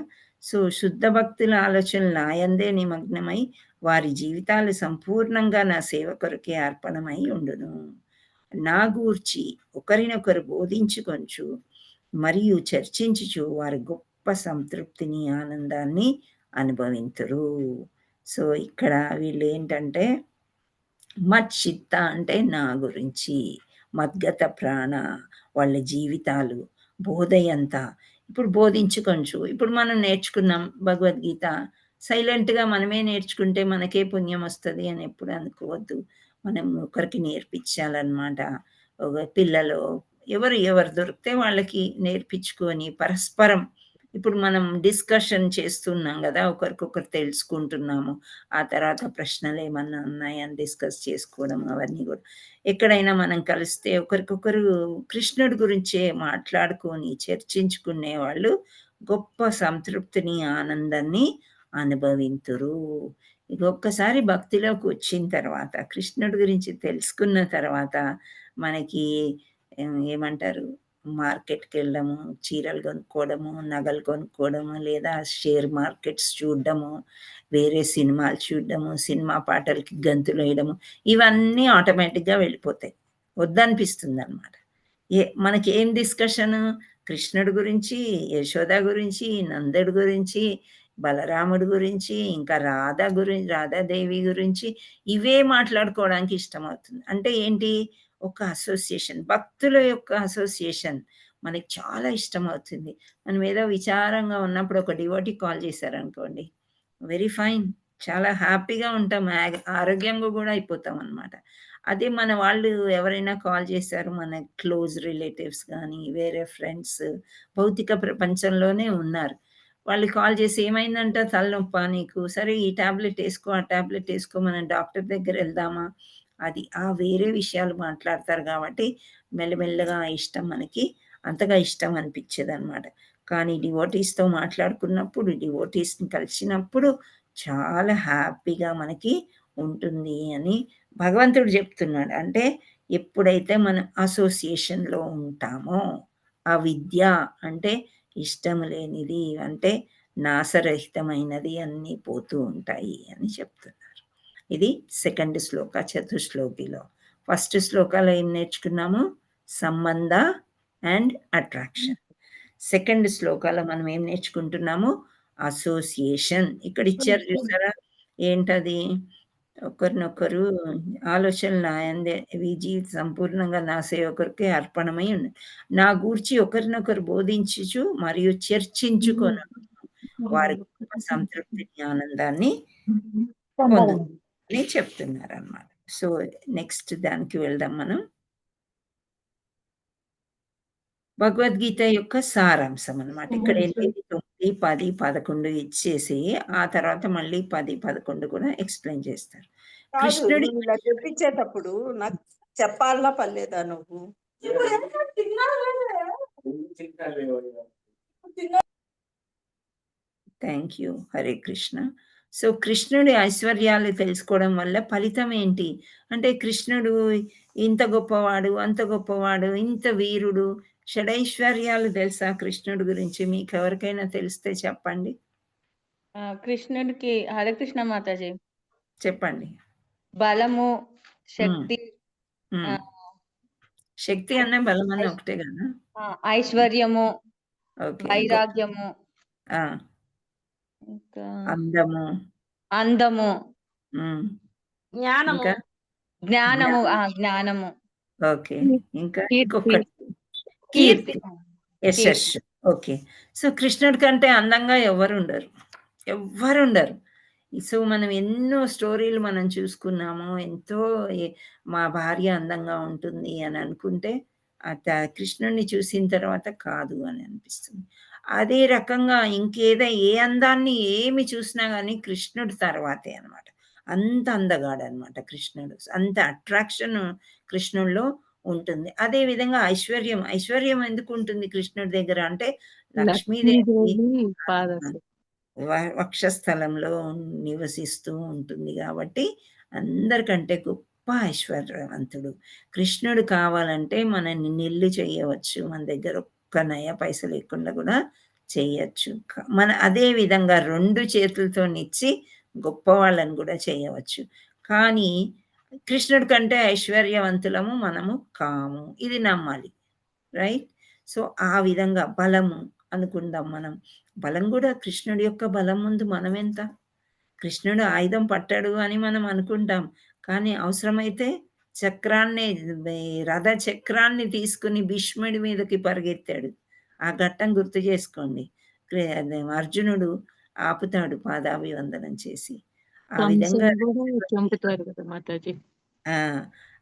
Speaker 1: సో శుద్ధ భక్తుల ఆలోచనలు నాయందే నిమగ్నమై వారి జీవితాలు సంపూర్ణంగా నా సేవ కొరకే అర్పణమై ఉండును. నా గూర్చి ఒకరినొకరు బోధించుకొంచు మరియు చర్చించుచు వారి గొప్ప సంతృప్తిని, ఆనందాన్ని అనుభవింతురు. సో ఇక్కడ వీళ్ళు ఏంటంటే మచ్చిత్త అంటే నా గురించి, మద్గత ప్రాణ వాళ్ళ జీవితాలు, బోధయంత ఇప్పుడు బోధించుకొంచు. ఇప్పుడు మనం నేర్చుకున్నాం భగవద్గీత, సైలెంట్గా మనమే నేర్చుకుంటే మనకే పుణ్యం వస్తుంది అని ఎప్పుడు అనుకోవద్దు. మనం ఒకరికి నేర్పించాలన్నమాట. పిల్లలు ఎవరు దొరికితే వాళ్ళకి నేర్పించుకొని పరస్పరం ఇప్పుడు మనం డిస్కషన్ చేస్తున్నాం కదా, ఒకరికొకరు తెలుసుకుంటున్నాము. ఆ తర్వాత ప్రశ్నలు ఏమన్నా ఉన్నాయని డిస్కస్ చేసుకోవడం, అవన్నీ కూడా ఎక్కడైనా మనం కలిస్తే ఒకరికొకరు కృష్ణుడి గురించే మాట్లాడుకొని చర్చించుకునే వాళ్ళు గొప్ప సంతృప్తిని, ఆనందాన్ని అనుభవింతురు. ఇక ఒక్కసారి భక్తిలోకి వచ్చిన తర్వాత, కృష్ణుడి గురించి తెలుసుకున్న తర్వాత మనకి ఏమంటారు, మార్కెట్కి వెళ్ళడము, చీరలు కొనుక్కోవడము, నగలు కొనుక్కోవడము, లేదా షేర్ మార్కెట్స్ చూడడము, వేరే సినిమాలు చూడడము, సినిమా పాటలకి గంతులు వేయడము, ఇవన్నీ ఆటోమేటిక్గా వెళ్ళిపోతాయి. వద్దనిపిస్తుంది అనమాట. మనకి ఏం డిస్కషను? కృష్ణుడి గురించి, యశోద గురించి, నందుడి గురించి, బలరాముడి గురించి, ఇంకా రాధాదేవి గురించి ఇవే మాట్లాడుకోవడానికి ఇష్టమవుతుంది. అంటే ఏంటి? ఒక అసోసియేషన్, భక్తుల యొక్క అసోసియేషన్ మనకి చాలా ఇష్టమవుతుంది. మనం ఏదో విచారంగా ఉన్నప్పుడు ఒక డివోటీ కాల్ చేశారనుకోండి, వెరీ ఫైన్, చాలా హ్యాపీగా ఉంటాం, ఆరోగ్యంగా కూడా అయిపోతాం అనమాట. అదే మన వాళ్ళు ఎవరైనా కాల్ చేశారు, మన క్లోజ్ రిలేటివ్స్ కానీ వేరే ఫ్రెండ్స్ భౌతిక ప్రపంచంలోనే ఉన్నారు, వాళ్ళు కాల్ చేసి ఏమైందంట, తలనొప్పా నీకు, సరే ఈ ట్యాబ్లెట్ వేసుకో, ఆ ట్యాబ్లెట్ వేసుకో, మనం డాక్టర్ దగ్గర వెళ్దామా, అది ఆ వేరే విషయాలు మాట్లాడతారు కాబట్టి మెల్లమెల్లగా ఆ ఇష్టం మనకి అంతగా ఇష్టం అనిపించేది అనమాట. కానీ డివోటీస్తో మాట్లాడుకున్నప్పుడు, డివోటీస్ని కలిసినప్పుడు చాలా హ్యాపీగా మనకి ఉంటుంది అని భగవంతుడు చెప్తున్నాడు. అంటే ఎప్పుడైతే మనం అసోసియేషన్లో ఉంటామో, ఆ విద్య అంటే ఇష్టం లేనిది, అంటే నాశరహితమైనది అన్నీ పోతూ ఉంటాయి అని చెప్తున్నారు. ఇది సెకండ్ శ్లోక, చతుశ్లోకిలో. ఫస్ట్ శ్లోకాలో ఏం నేర్చుకున్నాము? సంబంధ అండ్ అట్రాక్షన్. సెకండ్ శ్లోకాలో మనం ఏం నేర్చుకుంటున్నాము? అసోసియేషన్. ఇక్కడ ఇచ్చారు చూసారా, ఏంటది? ఒకరినొకరు ఆలోచనలు నాయందే ఈ జీవిత సంపూర్ణంగా నా సేవకుడికే అర్పణమై ఉంది. నా గూర్చి ఒకరినొకరు బోధించుచు మరియు చర్చించుకొను వారి గొప్ప సంతృప్తిని, ఆనందాన్ని పొందు అని చెప్తున్నారు అన్నమాట. సో నెక్స్ట్ దానికి వెళ్దాం మనం. భగవద్గీత యొక్క సారాంశం అన్నమాట. ఇక్కడ
Speaker 4: అవును.
Speaker 1: 8, 9, 10, 11 ఇచ్చేసి ఆ తర్వాత మళ్ళీ 10, 11 కూడా ఎక్స్‌ప్లెయిన్ చేస్తారు.
Speaker 5: కాదు
Speaker 1: కృష్ణుడి
Speaker 5: నువ్వు ఇలా చెప్పించేటప్పుడు నాకు చెప్పాలా పర్లేదా నువ్వు?
Speaker 1: Thank you. Hare Krishna. So, కృష్ణుడి ఐశ్వర్యాలు తెలుసుకోవడం వల్ల ఫలితం ఏంటి? అంటే కృష్ణుడు ఇంత గొప్పవాడు, అంత గొప్పవాడు, ఇంత వీరుడు, షడైశ్వర్యాలు తెలుసా కృష్ణుడి గురించి? మీకెవరికైనా తెలిస్తే చెప్పండి.
Speaker 4: కృష్ణుడికి హరే కృష్ణ మాతాజీ.
Speaker 1: చెప్పండి.
Speaker 4: బలము,
Speaker 1: హ్మ్.
Speaker 4: శక్తి,
Speaker 1: హ్మ్.
Speaker 4: ఆ,
Speaker 1: శక్తి అన్న, బలమన్న ఒకటే గదా!
Speaker 4: ఐశ్వర్యము,
Speaker 1: ఓకే.
Speaker 4: వైరాగ్యము,
Speaker 1: ఆ!
Speaker 4: ఇంకా
Speaker 1: అందము.
Speaker 4: అందము,
Speaker 1: హ్మ్.
Speaker 5: జ్ఞానము
Speaker 1: ఇంకా?
Speaker 4: జ్ఞానము, జ్ఞానము,
Speaker 1: ఓకే. ఇంకా
Speaker 4: కీర్తి,
Speaker 1: ఇంకొకటి
Speaker 4: కీర్తి,
Speaker 1: కీర్తి. యశస్సు. ఓకే. సో, కృష్ణుడి కంటే అందంగా ఎవ్వరుండరు. ఎవ్వరుండరు. సో, మనం ఎన్నో స్టోరీలు మనం చూసుకున్నాము. ఎంతో ఎ మా భార్య అందంగా ఉంటుంది అని అనుకుంటే, కృష్ణుడిని చూసిన తర్వాత కాదు అని అనిపిస్తుంది. అదే రకంగా ఏ అందాన్ని ఏమి చూసినా గాని కృష్ణుడి తర్వాతే అన్నమాట. అంత అందగాడన్నమాట కృష్ణుడు. అంత అట్రాక్షన్ కృష్ణుడిలో ఉంటుంది. అదే విధంగా ఐశ్వర్యం ఎందుకుంటుంది కృష్ణుడి దగ్గర అంటే లక్ష్మీదేవి
Speaker 4: లక్ష్మీదేవి
Speaker 1: ఆ!
Speaker 4: పాదసేవ.
Speaker 1: వక్షస్థలంలో నివసిస్తూ ఉంటుంది గాబట్టి, అందరికంటే గొప్ప ఐశ్వర్యవంతుడు. కృష్ణుడు కావాలంటే మనల్ని నిల్లు చేయవచ్చు. మన దగ్గర ఒక్క నయ పైస లేకుండా గూడా చేయొచ్చు. అదే విధంగా 2 చేతులతోనిచ్చి గొప్పవాళ్ళని గూడా చేయవచ్చు. కానీ, కృష్ణుడి కంటే ఐశ్వర్యవంతులము మనము కాము. ఇది నమ్మాలి. రైట్? సో, ఆ విధంగా బలము అనుకుందాం మనం. బలం గూడా కృష్ణుడి యొక్క బలం ముందు మనమెంత? కృష్ణుడు ఆయుధం పట్టాడు అని మనం అనుకుంటాం. కానీ అవసరమైతే చక్రాన్ని బే రథ చక్రాన్ని తీసుకొని భీష్ముడి మీదకి పరిగెత్తాడు. ఆ ఘట్టం గుర్తు చేసుకోండి. అర్జునుడు ఆపుతాడు పాదాభివందనం చేసి. ఆ విధంగా
Speaker 4: కంసుని కూడా చంపుతారు కదా మాతాజీ.
Speaker 1: ఆ!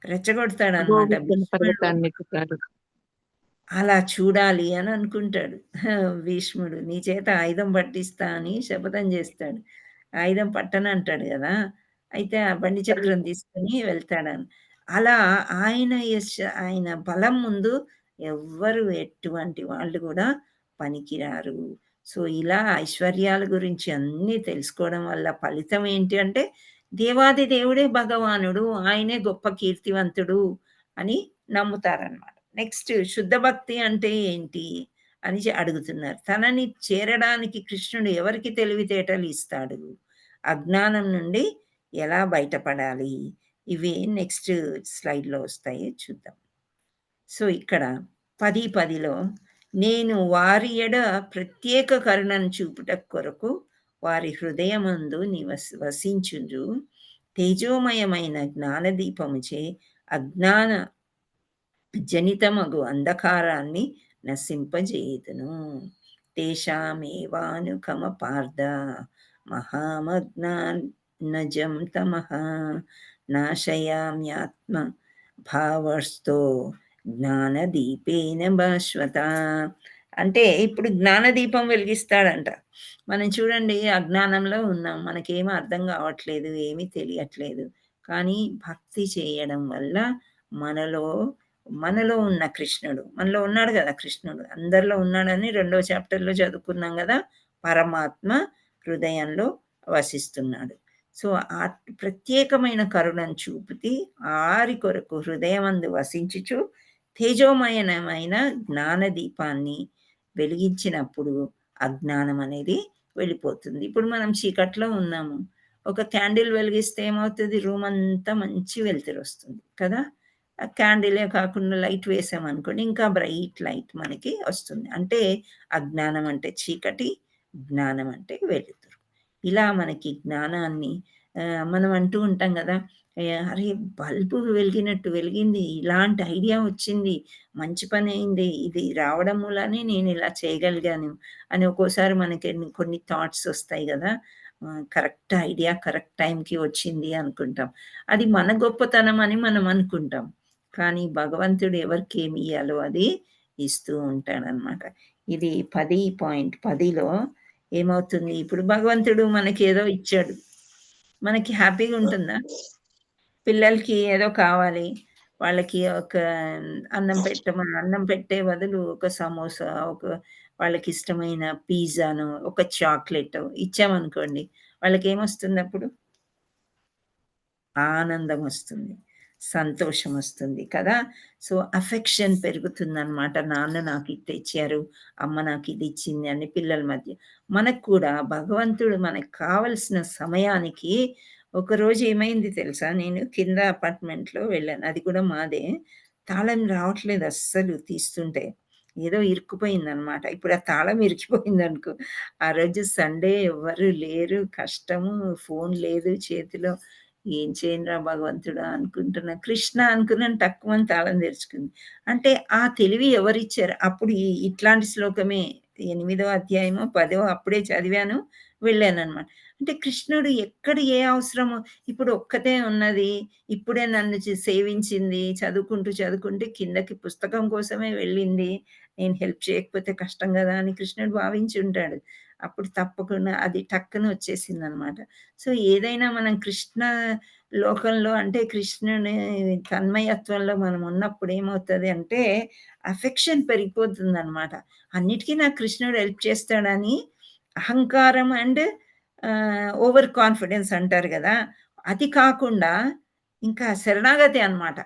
Speaker 1: రెచ్చగొడతాడనమాట
Speaker 4: గోవర్ధన
Speaker 1: భీష్ముడు.
Speaker 4: పర్వతాన్ని ఎక్కుతారు.
Speaker 1: అలా చూడాలి అని అనుకుంటాడు. భీష్ముడు. నీ చేత ఆయుధం పట్టిస్తా అని శపథం చేస్తాడు. ఆయుధం పట్టనంటాడు గదా! అయితే ఆ బండి చక్రం తీసుకొని వెళ్తాడని. అలా ఆయన బలం ముందు ఎవ్వరు ఎటువంటి వాళ్ళు గూడా పనికిరారు. సో, ఇలా ఐశ్వర్యాల గురించి అన్నీ తెలుసుకోవడం వల్ల ఫలితం ఏంటి అంటే, దేవాది దేవుడే భగవానుడు. ఆయనే గొప్ప కీర్తివంతుడు అని నమ్ముతారనమాట. నెక్స్ట్ శుద్ధ భక్తి అంటే ఏంటి? అని అడుగుతున్నారు. తనని చేరడానికి కృష్ణుడు ఎవరికి తెలివితేటలు ఇస్తాడు? అజ్ఞానం నుండి ఎలా బయటపడాలి? ఇవి నెక్స్ట్ స్లైడ్‌లో వస్తాయి చూద్దాం. సో, ఇక్కడ 10, 10లో నేను వారి ఎడ ప్రత్యేక కరుణను చూపుట కొరకు వారి హృదయమందు వసించుచు తేజోమయమైన జ్ఞానదీపముచే అజ్ఞాన జనితమగు అంధకారాన్ని నశింపజేయుదును. తేషామేవానుకమ పార్థ మహామజ్ఞానజం తమః నాశయామ్యాత్మ భావస్థో జ్ఞానదీపేన భాస్వత. అంటే ఇప్పుడు జ్ఞానదీపం వెలిగిస్తాడంట. మనం చూడండి అజ్ఞానంలో ఉన్నాం. మనకేమి అర్థం కావట్లేదు. ఏమీ తెలియట్లేదు. కానీ భక్తి చేయడం వల్ల మనలో మనలో ఉన్న కృష్ణుడు, మనలో ఉన్నాడు గదా కృష్ణుడు. అందరిలో ఉన్నాడని రెండో చాప్టర్‌లో చదువుకున్నాం గదా! పరమాత్మ హృదయంలో వసిస్తున్నాడు. సో, ఆ ప్రత్యేకమైన కరుణను చూపితి ఆరి కొరకు హృదయమందు వసించుచు తేజోమయనమైన జ్ఞానదీపాన్ని వెలిగించినప్పుడు అజ్ఞానం అనేది వెళ్ళిపోతుంది. ఇప్పుడు మనం చీకట్లో ఉన్నాము. ఒక క్యాండిల్ వెలిగిస్తే ఏమవుతది? రూమంతా మంచి వెలుతురొస్తుంది కదా! ఆ క్యాండిలే కాకుండా లైట్ వేసామనుకోండి ఇంకా బ్రైట్ లైట్ మనకి వస్తుంది. అంటే అజ్ఞానం అంటే చీకటి, జ్ఞానం అంటే వెలుతురు. ఇలా మనకి జ్ఞానాన్ని మనం అంటూ ఉంటాం గదా! అరే! బల్బు వెలిగినట్టు వెలిగింది. ఇలాంటి ఐడియా వచ్చింది. మంచి పనయింది. ఇది రావడం మూలానే నేనిలా చేయగలిగాను అని ఒక్కోసారి మనకి కొన్ని థాట్స్ ఒస్తాయి గదా! కరెక్ట్ ఐడియా కరెక్ట్ టైంకి వచ్చింది అనుకుంటాం. అది మన గొప్పతనం అని మనం అనుకుంటాం. కానీ భగవంతుడు ఎవరికేమి ఇయ్యాలో అది ఇస్తూ ఉంటాడనమాట. ఇది 10.10లో ఏమవుతుంది, ఇప్పుడు భగవంతుడు మనకి ఏదో ఇచ్చాడు, మనకి హ్యాపీగా ఉంటుందా? పిల్లలకి ఏదో కావాలి, వాళ్ళకి ఒక అన్నం పెట్టే బదులు ఒక సమోసా, ఒక వాళ్ళకి ఇష్టమైన పిజ్జానో, ఒక చాక్లెటో ఇచ్చామనుకోండి, వాళ్ళకేమొస్తుందప్పుడు? ఆనందం వస్తుంది, సంతోషం వస్తుంది కదా! సో, అఫెక్షన్ పెరుగుతుందనమాట. నాన్న నాకు ఇది తెచ్చారు, అమ్మ నాకు ఇది ఇచ్చింది అని పిల్లల మధ్య. మనకు కూడా భగవంతుడు మనకు కావలసిన సమయానికి ఒకరోజు ఏమైంది తెలుసా? నేను కింద అపార్ట్మెంట్‌లో వెళ్ళాను. అది కూడా మాదే. తాళం రావట్లేదు అస్సలు తీస్తుంటే. ఏదో ఇరుక్కుపోయిందనమాట. ఇప్పుడు ఆ తాళం ఇరికిపోయిందనుకో, ఆ రోజు సండే ఎవ్వరు లేరు, కష్టము, ఫోను లేదు చేతిలో. ఏం చేయనురా భగవంతుడా అనుకుంటున్నా. కృష్ణ అనుకున్నాను, టక్కుమని తాళం తెరుచుకుంది. అంటే ఆ తెలివి ఎవరిచ్చారు? అప్పుడు ఇట్లాంటి శ్లోకమే 8వ అధ్యాయమో, 10 అప్పుడే చదివాను, వెళ్ళాననమాట. అంటే కృష్ణుడు ఎక్కడ ఏ అవసరమో, ఇప్పుడు ఒక్కతే ఉన్నది, ఇప్పుడే నన్ను సేవించింది, చదువుకుంటూ కిందకి పుస్తకం కోసమే వెళ్ళింది, నేను హెల్ప్ చేయకపోతే కష్టం గదా అని కృష్ణుడు భావించుంటాడు. అప్పుడు తప్పకుండా అది టక్కున వచ్చేసిందనమాట. సో, ఏదైనా మనం కృష్ణ లోకంలో అంటే కృష్ణుని తన్మయత్వంలో మనం ఉన్నప్పుడు ఏమవుతది అంటే అఫెక్షన్ పెరిగిపోతుందనమాట. అన్నిటికి నాకు కృష్ణుడు హెల్ప్ చేస్తాడని అహంకారం అండ్ ఓవర్ కాన్ఫిడెన్స్ అంటారు గదా! అది కాకుండా ఇంకా శరణాగతి అనమాట.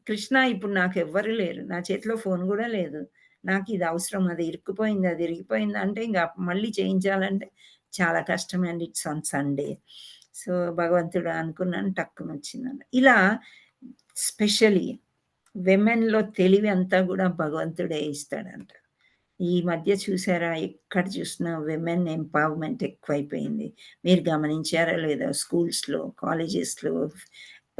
Speaker 1: కృష్ణ ఇప్పుడు నాకెవ్వరు లేరు, నా చేతిలో ఫోను గూడా లేదు, నాకిది అవసరం, అది ఇరుక్కుపోయింది, అది ఇరిగిపోయింది అంటే ఇంక మళ్ళీ చేయించాలంటే చాలా కష్టం and it's on Sunday. So, భగవంతుడు అనుకున్నాను, టక్కునొచ్చిందన్న. ఇలా స్పెషల్లీ విమెన్‌లో తెలివి అంతా గూడా భగవంతుడే ఇస్తాడంట. ఈ మధ్య చూసారా, ఎక్కడ చూసినా విమెన్ ఎంపవర్‌మెంట్ ఎక్కువైపోయింది. మీరు గమనించారో లేదో స్కూల్స్‌లో, కాలేజెస్‌లో,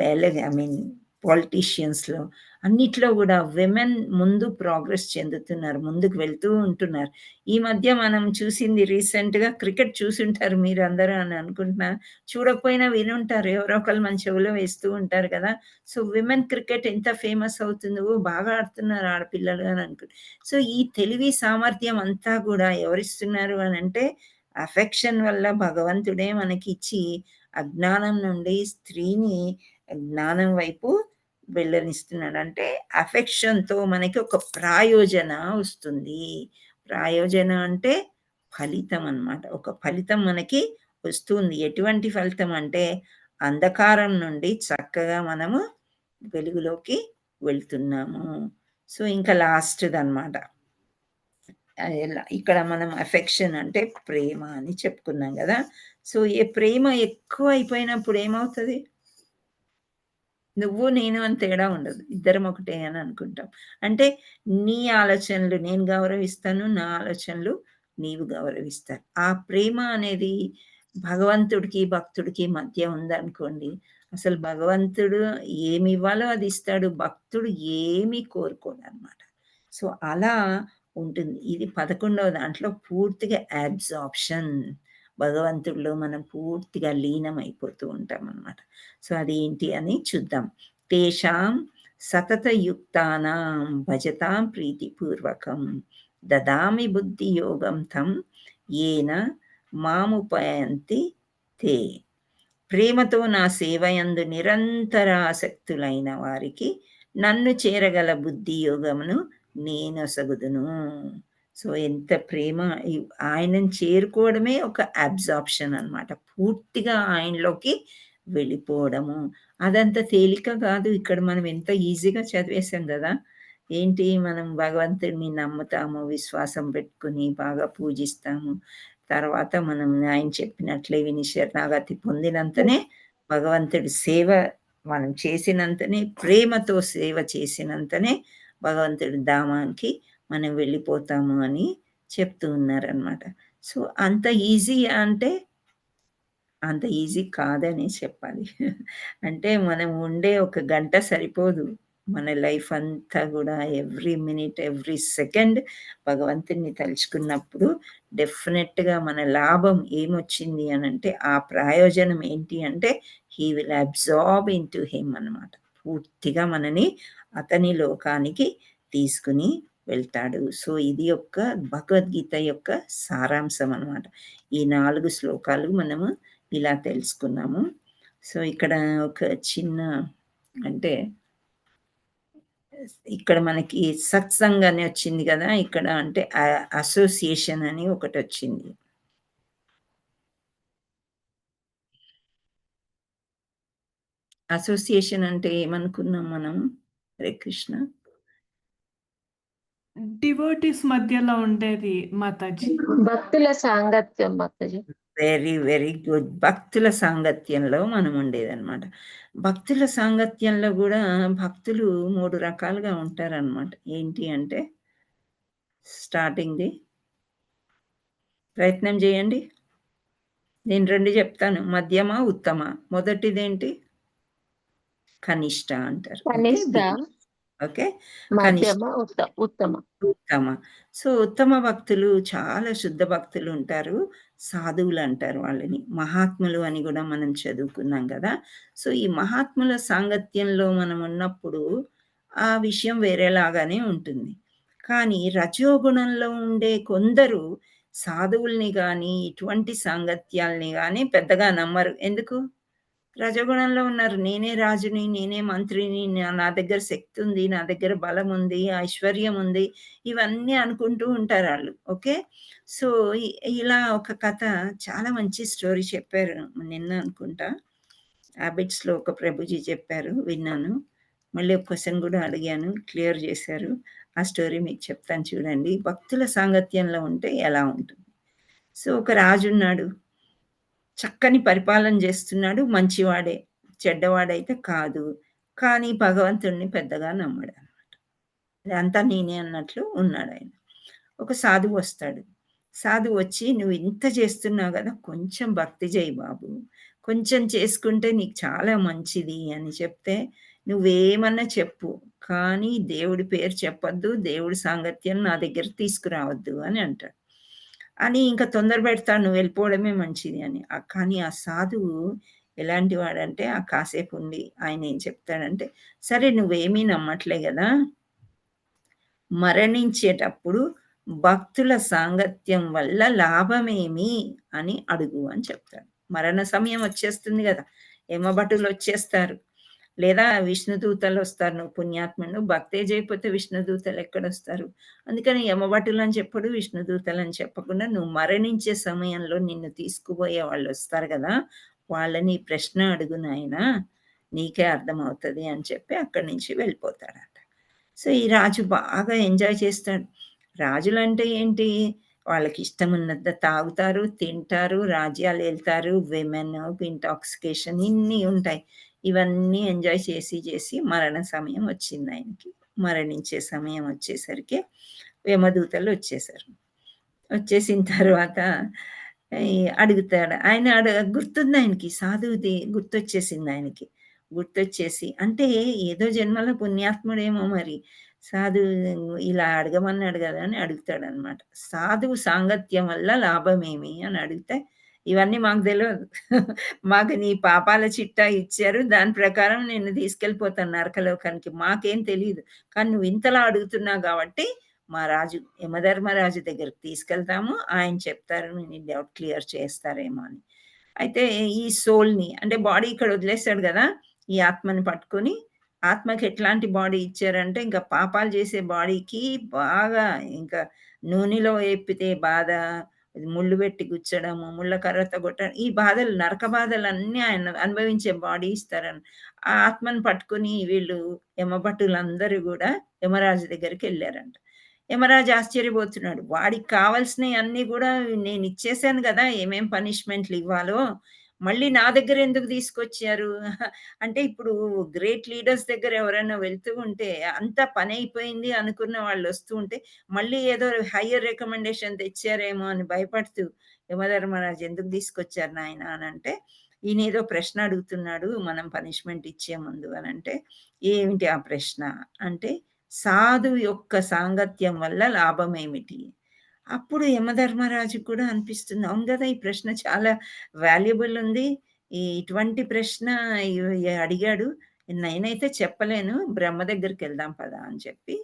Speaker 1: ఐ మీన్ పొలిటీషియన్స్‌లో అన్నిట్లో గూడా విమెన్ ముందు ప్రోగ్రెస్ చెందుతున్నారు, ముందుకు వెళ్తూ ఉంటున్నారు. ఈ మధ్య మనం చూసింది రీసెంట్‌గా క్రికెట్ చూసుంటారు మీరందరూ అని అనుకుంటున్నా. చూడకపోయినా వినుంటారు, ఎవరో ఒకళ్ళు మన చెవిలో వేస్తూ ఉంటారు కదా! సో, విమెన్ క్రికెట్ ఎంత ఫేమస్ అవుతుందో, బాగా ఆడుతున్నారు ఆడపిల్లలు అని సో, ఈ తెలివి సామర్థ్యం అంతా గూడా ఎవరిస్తున్నారు అనంటే అఫెక్షన్ వల్ల భగవంతుడే మనకిచ్చి అజ్ఞానం నుండి స్త్రీని జ్ఞానం వైపు వెళ్ళనిస్తున్నాడు. అంటే అఫెక్షన్‌తో మనకి ఒక ప్రాయోజన వస్తుంది. ప్రాయోజన అంటే ఫలితం అన్నమాట. ఒక ఫలితం మనకి వస్తుంది. ఎటువంటి ఫలితం అంటే అంధకారం నుండి చక్కగా మనము వెలుగులోకి వెళ్తున్నాము. సో, ఇంకా లాస్ట్‌దనమాట. ఇక్కడ మనం అఫెక్షన్ అంటే ప్రేమ అని చెప్పుకున్నాం గదా! సో, ప్రేమ ఎక్కువైపోయినప్పుడు ఏమవుతది? నువ్వు, నేను అని తేడా ఉండదు, ఇద్దరం ఒకటే అని అనుకుంటాం. అంటే నీ ఆలోచనలు నేను గౌరవిస్తాను, నా ఆలోచనలు నీవు గౌరవిస్తావు. ఆ ప్రేమ అనేది భగవంతుడికి, భక్తుడికి మధ్య ఉందనుకోండి, అసలు భగవంతుడు ఏమివ్వాలో అది ఇస్తాడు, భక్తుడు ఏమీ కోరుకోడనమాట. సో, అలా ఉంటుంది. ఇది 11వ దాంట్లో పూర్తిగా అబ్సార్ప్షన్. భగవంతుడిలో మనం పూర్తిగా లీనమైపోతూ ఉంటామనమాట. సో, అదేంటి అని చూద్దాం. తేషాం సతతయుక్తానాం భజతాం ప్రీతిపూర్వకం దదామి బుద్ధియోగం తం ఏన మాముపయంతి తే. ప్రేమతో నా సేవయందు నిరంతర ఆసక్తులైన వారికి నన్ను చేరగల బుద్ధి యోగమును నేనొసగుదును. సో, ఎంత ప్రేమ! ఆయనను చేరుకోవడమే ఒక అబ్సార్ప్షన్ అనమాట. పూర్తిగా ఆయనలోకి వెళ్ళిపోవడము. అదంత తేలిక కాదు. ఇక్కడ మనం ఎంత ఈజీగా చదివేసాం గదా! ఏంటి, మనం భగవంతుడిని నమ్ముతాము, విశ్వాసం పెట్టుకొని బాగా పూజిస్తాము. తర్వాత మనం ఆయన చెప్పినట్లే విని శరణాగతి పొందినంతనే భగవంతుడి సేవ మనం చేసినంతనే, ప్రేమతో సేవ చేసినంతనే భగవంతుడి ధామానికి మనం వెళ్ళిపోతాము అని చెప్తూ ఉన్నారనమాట. సో, అంత ఈజీయా అంటే అంత ఈజీ కాదనే చెప్పాలి. అంటే మనం ఉండే ఒక గంట సరిపోదు. మన లైఫ్ అంతా గూడా ఎవ్రీ మినిట్, ఎవ్రీ సెకండ్ భగవంతుడిని తలుచుకున్నప్పుడు డెఫినెట్‌గా మన లాభం ఏమొచ్చింది అనంటే, ఆ ప్రయోజనం ఏంటి అంటే he will absorb into him అనమాట. పూర్తిగా మనని అతని లోకానికి తీసుకొని వెళ్తాడు. సో, ఇది యొక్క భగవద్గీత యొక్క సారాంశం అన్నమాట. ఈ 4 శ్లోకాలు మనము ఇలా తెలుసుకున్నాము. సో, ఇక్కడ ఒక చిన్న అంటే ఇక్కడ మనకి సత్సంగ్ అని వచ్చింది కదా! ఇక్కడ అంటే అసోసియేషన్ అని ఒకటొచ్చింది. అసోసియేషన్ అంటే ఏమనుకున్నాం మనం? హరే కృష్ణ.
Speaker 6: డివోటీస్ మధ్యలో ఉండేది మాతాజీ.
Speaker 2: భక్తుల సాంగత్యం మాతాజీ.
Speaker 1: Very, very good. భక్తుల సాంగత్యంలో మనం ఉండేదన్నమాట. భక్తుల సాంగత్యంలో గూడా భక్తులు 3 రకాలుగా ఉంటారన్నమాట. ఏంటి అంటే స్టార్టింగ్‌ది ప్రయత్నం జేయండి. నేను 2 జెప్తాను. మధ్యమ, ఉత్తమ. మొదటిదేంటి? కనిష్ట అంటారు. ఓకే.
Speaker 2: కనిష్ట,
Speaker 1: ఓకే.
Speaker 2: మధ్యమ, ఉత్తమ.
Speaker 1: ఉత్తమ. సో, ఉత్తమ భక్తులు చాలా శుద్ధ భక్తులు ఉంటారు. సాధువులు అంటారు వాళ్ళని. మహాత్ములు అని గూడా మనం చదువుకున్నాం గదా! సో, ఈ మహాత్ముల సాంగత్యంలో మనం ఉన్నప్పుడు ఆ విషయం వేరేలాగానే ఉంటుంది. కానీ రజోగుణంలో ఉండే కొందరు సాధువుల్ని గానీ, ఇటువంటి సాంగత్యాల్ని గానీ పెద్దగా నమ్మరు. ఎందుకు? రజోగుణంలో ఉన్నారు. నేనే రాజుని, నేనే మంత్రిని, నా దగ్గర శక్తి ఉంది, నా దగ్గర బలం ఉంది, ఐశ్వర్యం ఉంది. ఇవన్నీ అనుకుంటూ ఉంటారాళ్ళు. ఓకే. సో, ఇలా ఒక కథ చాలా మంచి స్టోరీ చెప్పారు. నిన్న అనుకుంటా. హాబిట్స్‌లో ఒక ప్రభుజీ చెప్పారు. విన్నాను. మళ్ళీ ఒక క్వెషన్ గూడా అడిగాను. క్లియర్ జేశారు. ఆ స్టోరీ మీకు చెప్తాను చూడండి. భక్తుల సాంగత్యంలో ఉంటే ఎలా ఉంటుంది? సో, ఒక రాజున్నాడు. చక్కని పరిపాలన జేస్తున్నాడు. మంచివాడే. చెడ్డవాడైతే కాదు. కానీ భగవంతుడిని పెద్దగా నమ్మడనమాట. అంతా నేనే అన్నట్లు ఉన్నాడాయన. ఒక సాధువు వస్తాడు. సాధువు వచ్చి "నువ్వు ఇంత చేస్తున్నావు గదా! కొంచెం భక్తి చెయ్యి బాబు. కొంచెం చేసుకుంటే నీకు చాలా మంచిది" అని చెప్తే, "నువ్వేమన్నా చెప్పు. కానీ దేవుడి పేరు చెప్పొద్దు. దేవుడి సాంగత్యం నా దగ్గరికి తీసుకురావద్దు" అని అంటాడు. అని ఇంక తొందర పెడతాడు. "నువ్వు వెళ్ళిపోవడమే మంచిది" అని. కానీ ఆ సాధువు ఎలాంటి వాడంటే కాసేపు ఉండి ఆయన ఏం చెప్తాడంటే, "సరే నువ్వేమీ నమ్మట్లే గదా! మరణించేటప్పుడు భక్తుల సాంగత్యం వల్ల లాభమేమి అని అడుగు" అని చెప్తాడు. మరణ సమయం వచ్చేస్తుంది గదా! యమభటులొచ్చేస్తారు. లేదా విష్ణుదూతలొస్తారు. నువ్వు పుణ్యాత్ముడు. నువ్వు భక్తే చేయకపోతే విష్ణుదూతలు ఎక్కడొస్తారు? అందుకని యమభటులని చెప్పడు, విష్ణుదూతలని చెప్పకుండా నువ్వు మరణించే సమయంలో నిన్ను తీసుకుపోయే వాళ్ళొస్తారు గదా! వాళ్ళని ఈ ప్రశ్న అడుగు నాయనా! నీకే అర్థమవుతది అని చెప్పి అక్కడి నుంచి వెళ్ళిపోతాడట. సో, ఈ రాజు బాగా ఎంజాయ్ చేస్తాడు. రాజులంటే ఏంటి? వాళ్ళకిష్టమున్నది తాగుతారు, తింటారు, రాజ్యాలేలుతారు, విమెన్, ఇంటాక్సికేషన్ ఇన్ని ఉంటాయి. ఇవన్నీ ఎంజాయ్ చేసి మరణ సమయం వచ్చిందాయనకి. మరణించే సమయం వచ్చేసరికి యమదూతలొచ్చేసారు. వచ్చేసిన తర్వాత అడుగుతాడు. ఆయన గుర్తుందాయనకి సాధువుది గుర్తొచ్చేసిందాయనకి. గుర్తొచ్చేసి అంటే ఏదో జన్మలో పుణ్యాత్ముడేమో మరి. సాధువు ఇలా అడగమన్నాడు గదా! అని అడుగుతాడనమాట. సాధువు సాంగత్యం వల్ల లాభమేమి అని అడిగితే, ఇవన్నీ మాకు తెలవదు. మాకు నీ పాపాల చిట్టా ఇచ్చారు. దాని ప్రకారం నిన్ను తీసుకెళ్ళిపోతాను నరకలోకానికి. మాకేం తెలీదు. కానీ నువ్వు ఇంతలా అడుగుతున్నావు గాబట్టి మా రాజు యమధర్మరాజు దగ్గరికి తీసుకెళ్తాము. ఆయన చెప్తారు. నీ డౌట్ క్లియర్ చేస్తారేమో అని. అయితే ఈ సోల్‌ని అంటే బాడీ ఇక్కడ వదిలేసాడు గదా! ఈ ఆత్మని పట్టుకొని ఆత్మకి ఎట్లాంటి బాడీ ఇచ్చారంటే ఇంకా పాపాలు చేసే బాడీకి బాగా ఇంకా నూనెలో ఏపితే బాధ, ముళ్ళు పెట్టి గుచ్చడము, ముళ్ళ కర్రతో కొట్టడం ఈ బాధలు నరక బాధలన్నీ ఆయన అనుభవించే బాడీ ఇస్తారని. ఆ ఆత్మను పట్టుకొని వీళ్ళు యమభటులందరూ గూడా యమరాజు దగ్గరికెళ్లారంట. యమరాజు ఆశ్చర్యపోతున్నాడు. వాడికి కావాల్సినయన్నీ గూడా నేనిచ్చేసాను గదా! ఏమేం పనిష్మెంట్లు ఇవ్వాలో, మళ్ళీ నా దగ్గర ఎందుకు తీసుకొచ్చారు? అంటే ఇప్పుడు గ్రేట్ లీడర్స్ దగ్గర ఎవరైనా వెళ్తూ ఉంటే, అంతా పనయిపోయింది అనుకున్న వాళ్ళొస్తూ ఉంటే, మళ్ళీ ఏదో హైయర్ రికమెండేషన్ తెచ్చారేమో అని భయపడుతూ, యమధర్మరాజు ఎందుకు తీసుకొచ్చారు నాయనా అనంటే, ఈయనేదో ప్రశ్న అడుగుతున్నాడు మనం పనిష్మెంట్ ఇచ్చే ముందు అనంటే, ఏమిటి ఆ ప్రశ్న? అంటే, సాధువు యొక్క సాంగత్యం వల్ల లాభమేమిటి? అప్పుడు యమధర్మరాజుకి కూడా అనిపిస్తుంది. అవును గదా! ఈ ప్రశ్న చాలా వాల్యుబుల్ ఉంది. ఇటువంటి ప్రశ్న అడిగాడు. నేనైతే చెప్పలేను. బ్రహ్మ దగ్గరికెళ్దాం పదా అని చెప్పి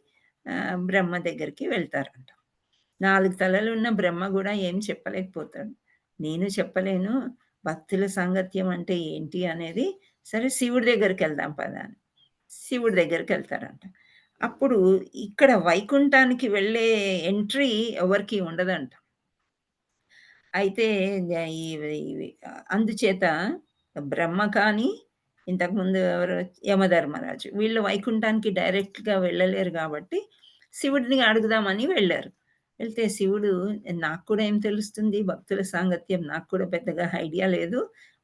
Speaker 1: బ్రహ్మ దగ్గరికి వెళ్తారంట. 4 తలలు ఉన్న బ్రహ్మ గూడా ఏం చెప్పలేకపోతాడు. నేను చెప్పలేను, భక్తుల సాంగత్యం అంటే ఏంటి అనేది. సరే శివుడి దగ్గరికెళ్దాం పదా అని. శివుడి దగ్గరికెళ్తారంట. అప్పుడు ఇక్కడ వైకుంఠానికి వెళ్ళే ఎంట్రీ ఎవరికీ ఉండదంట. అయితే ఇవి అందుచేత బ్రహ్మ కానీ, ఇంతకుముందు ఎవరు యమధర్మరాజు వీళ్ళు వైకుంఠానికి డైరెక్ట్‌గా వెళ్ళలేరు గాబట్టి, శివుడిని అడుగుదామని వెళ్లారు. వెళ్తే శివుడు నాకు కూడా ఏం తెలుస్తుంది భక్తుల సాంగత్యం, నాకు కూడా పెద్దగా ఐడియా లేదు.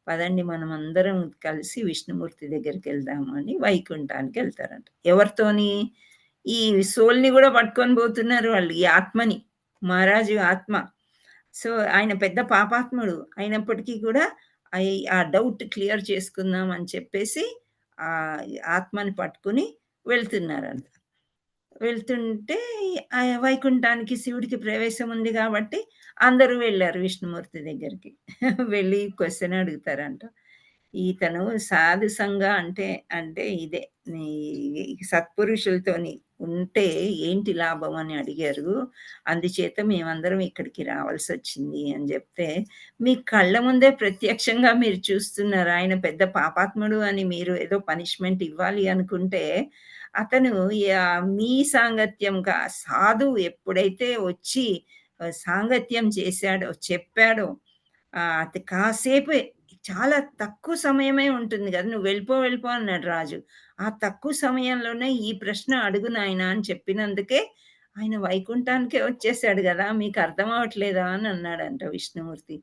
Speaker 1: పదండి మనమందరం కలిసి విష్ణుమూర్తి దగ్గరికెళ్దాము అని వైకుంఠానికెళ్తారంట. ఎవరితోని? ఈ సోల్‌ని గూడా పట్టుకొని పోతున్నారు వాళ్ళు. ఈ ఆత్మని. మహారాజు ఆత్మ. సో, ఆయన పెద్ద పాపాత్ముడు. అయినప్పటికీ కూడా ఆ డౌట్ క్లియర్ చేసుకుందాం అని చెప్పేసి ఆత్మని పట్టుకొని వెళ్తున్నారంట. వెళ్తుంటే వైకుంఠానికి శివుడికి ప్రవేశం ఉంది గాబట్టి అందరూ వెళ్లారు విష్ణుమూర్తి దగ్గరికి. వెళ్ళి క్వెషన్ అడుగుతారంట. ఇతను సాధు సంఘ అంటే ఇదే. ఈ సత్పురుషులతోని ఉంటే ఏంటి లాభం అని అడిగారు. అందుచేత మేమందరం ఇక్కడికి రావాల్సొచ్చింది అని జెప్తే, మీ కళ్ళ ముందే ప్రత్యక్షంగా మీరు చూస్తున్నారు. ఆయన పెద్ద పాపాత్ముడు అని మీరు ఏదో పనిష్మెంట్ ఇవ్వాలి అనుకుంటే, అతను మీ సాంగత్యంగా సాధువు ఎప్పుడైతే వచ్చి సాంగత్యం చేశాడో, చెప్పాడో, అది కాసేపే చాలా తక్కువ సమయమే ఉంటుంది గదా! నువ్వు వెళ్ళిపో అన్నాడు రాజు. ఆ తక్కువ సమయంలోనే ఈ ప్రశ్న అడుగు నాయనా అని చెప్పినందుకే ఆయన వైకుంఠానికే వచ్చేసాడు గదా! మీకు అర్థం అవ్వట్లేదా అని అన్నాడంట విష్ణుమూర్తి.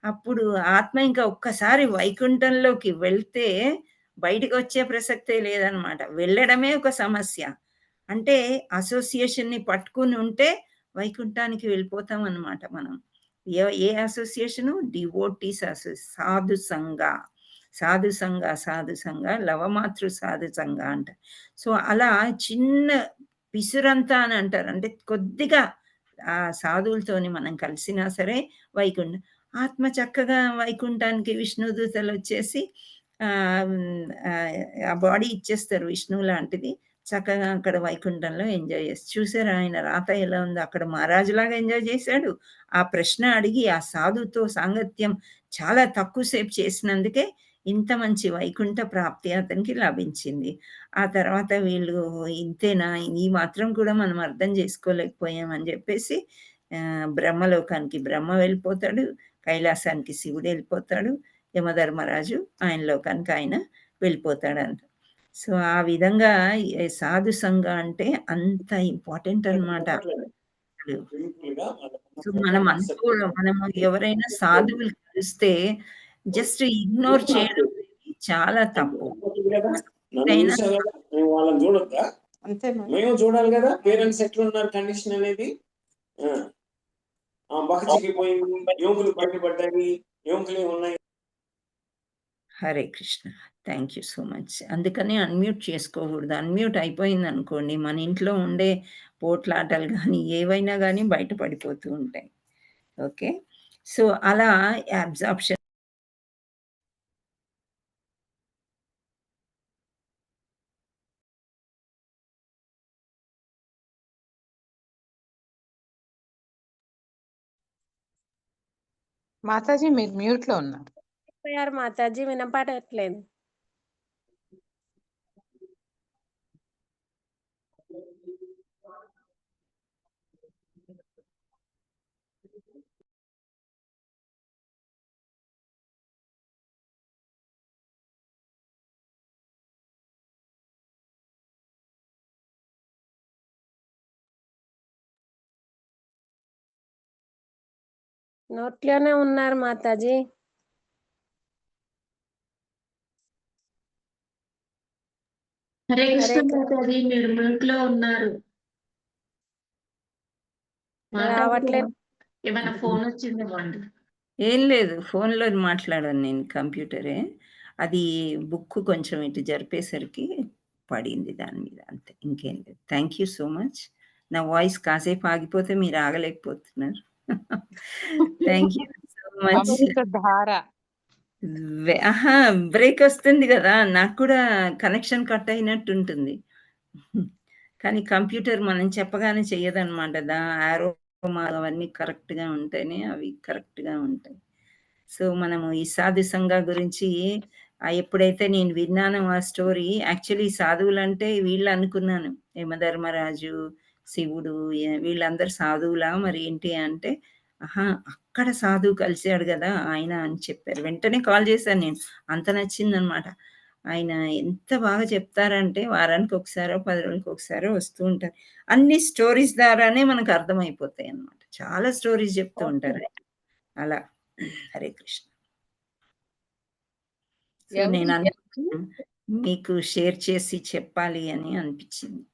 Speaker 1: అప్పుడు ఆత్మ ఇంకా ఒక్కసారి వైకుంఠంలోకి వెళ్తే బయటికొచ్చే ప్రసక్తే లేదనమాట. వెళ్ళడమే ఒక సమస్య. అంటే అసోసియేషన్‌ని పట్టుకొని ఉంటే వైకుంఠానికి వెళ్ళిపోతామనమాట మనం. ఏ అసోసియేషను? డివోటీస్ సాధు సంఘ. సాధు సంఘ లవమాతృ సాధు సంఘ అంట. సో, అలా చిన్న పిసురంతా అని అంటారు. అంటే కొద్దిగా సాధువులతోని మనం కలిసినా సరే వైకుంఠం. ఆత్మ చక్కగా వైకుంఠానికి విష్ణు దూతలొచ్చేసి ఆ బాడీ ఇచ్చేస్తారు విష్ణువు లాంటిది. చక్కగా అక్కడ వైకుంఠంలో ఎంజాయ్ చూసారా ఆయన రాత ఎలా ఉందో? అక్కడ మహారాజులాగా ఎంజాయ్ చేశాడు. ఆ ప్రశ్న అడిగి ఆ సాధువుతో సాంగత్యం చాలా తక్కువ సేపు చేసినందుకే ఇంత మంచి వైకుంఠ ప్రాప్తి అతనికి లభించింది. ఆ తర్వాత వీళ్ళు ఇంతేనా? ఈ మాత్రం కూడా మనం అర్థం చేసుకోలేకపోయాం అని జెప్పేసి బ్రహ్మలోకానికి బ్రహ్మ వెళ్ళిపోతాడు. కైలాసానికి శివుడు వెళ్ళిపోతాడు. యమధర్మరాజు ఆయన లోకానికి ఆయన వెళ్ళిపోతాడంట. సో, ఆ విధంగా సాధు సంఘ అంటే అంత ఇంపార్టెంట్ అన్నమాట. సో, మనము ఎవరైనా సాధువులు కలిస్తే జస్ట్ ఇగ్నోర్ చేయడం అనేది చాలా తప్పు.
Speaker 7: నన్ను వాళ్ళని చూడొద్దా?
Speaker 5: అంతే మేడం.
Speaker 7: మేము చూడాలి కదా పేరెంట్స్ ఎట్లున్నారు కండిషన్ అనేది. బహచికిపోయింది, యోగులు బయటపడ్డాయి, యోగులు ఉన్నాయి.
Speaker 1: Hare Krishna. Thank you so much. అందుకని అన్‌మ్యూట్ చేసుకోకూడదు. అన్‌మ్యూట్ అయిపోయిందనుకోండి మన ఇంట్లో ఉండే పోట్లాటలు గానీ, ఏవైనా గానీ బయట పడిపోతూ ఉంటాయి. ఓకే. సో, అలా అబ్జార్ప్షన్
Speaker 8: మాతాజీ మీరు మ్యూట్ లో ఉన్నారు.
Speaker 9: మాతాజీ వినపడట్లేదు. నోట్లోనే ఉన్నారు మాతాజీ.
Speaker 2: హరే కృష్ణ మాతాజీ మీరు మ్యూట్ లో ఉన్నారు.
Speaker 9: రావట్లేదు.
Speaker 2: ఏమైనా ఫోన్ వచ్చిందేమో అండి.
Speaker 1: ఏం లేదు. ఫోన్‌లో మాట్లాడాను నేను కంప్యూటరే. అది బుక్ కొంచెం ఇటు జరిపేసరికి పడింది దాని మీద అంతే. ఇంకేం లేదు. Thank you so much. నా వాయిస్ కాసేపు ఆగిపోతే మీరు ఆగలేకపోతున్నారు. Thank you so much.
Speaker 8: అమృత ధార.
Speaker 1: అహా! బ్రేక్ వస్తుంది గదా! నాకు కూడా కనెక్షన్ కట్ అయినట్టుంటుంది. కానీ కంప్యూటర్ మనం చెప్పగానే చెయ్యదనమాట. యారో అవన్నీ కరెక్ట్‌గా ఉంటేనే అవి కరెక్ట్‌గా ఉంటాయి. సో, మనము ఈ సాధు సంఘ గురించి ఎప్పుడైతే నేను విన్నానో ఆ స్టోరీ, యాక్చువల్లీ సాధువులంటే వీళ్ళు అనుకున్నాను. యమధర్మరాజు, శివుడు వీళ్ళందరూ సాధువులా మరి ఏంటి అంటే, ఆహా! అక్కడ సాధువు కలిసాడు గదా! ఆయన అని చెప్పారు. వెంటనే కాల్ చేశాను నేను. అంత నచ్చిందనమాట. ఆయన ఎంత బాగా చెప్తారంటే వారానికి ఒకసారో, 10 రోజులకి ఒకసారో వస్తూ ఉంటారు. అన్ని స్టోరీస్ ద్వారానే మనకు అర్థమైపోతాయన్నమాట. చాలా స్టోరీస్ చెప్తూ ఉంటారు. అలా. హరే కృష్ణ. సో,
Speaker 4: ఎవరు
Speaker 1: నేను అనుకున్నాను మీకు షేర్ చేసి చెప్పాలి అని అనిపించింది.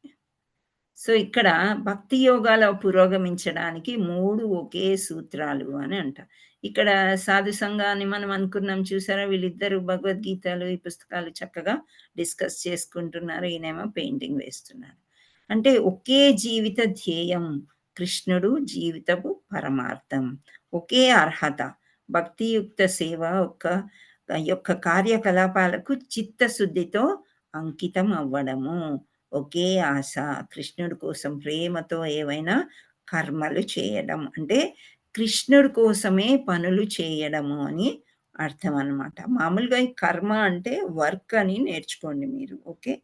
Speaker 1: సో, ఇక్కడ భక్తి యోగాలో పురోగమించడానికి 3 ఒకే సూత్రాలు అని అంటారు. ఇక్కడ సాధు సంఘాన్ని మనం అనుకున్నాం చూసారా? వీళ్ళిద్దరూ భగవద్గీతలు, ఈ పుస్తకాలు చక్కగా డిస్కస్ చేసుకుంటున్నారు. ఈయనేమో పెయింటింగ్ వేస్తున్నాడు. అంటే ఒకే జీవిత ధ్యేయం, కృష్ణుడు జీవితపు పరమార్థం, ఒకే అర్హత, భక్తియుక్త సేవ యొక్క కార్యకలాపాలకు చిత్తశుద్ధితో అంకితం అవ్వడము, ఒకే ఆశ, కృష్ణుడి కోసం ప్రేమతో ఏవైనా కర్మలు చేయడం. అంటే కృష్ణుడి కోసమే పనులు చేయడము అని అర్థం అన్నమాట. మామూలుగా ఈ కర్మ అంటే వర్క్ అని నేర్చుకోండి మీరు. ఓకే.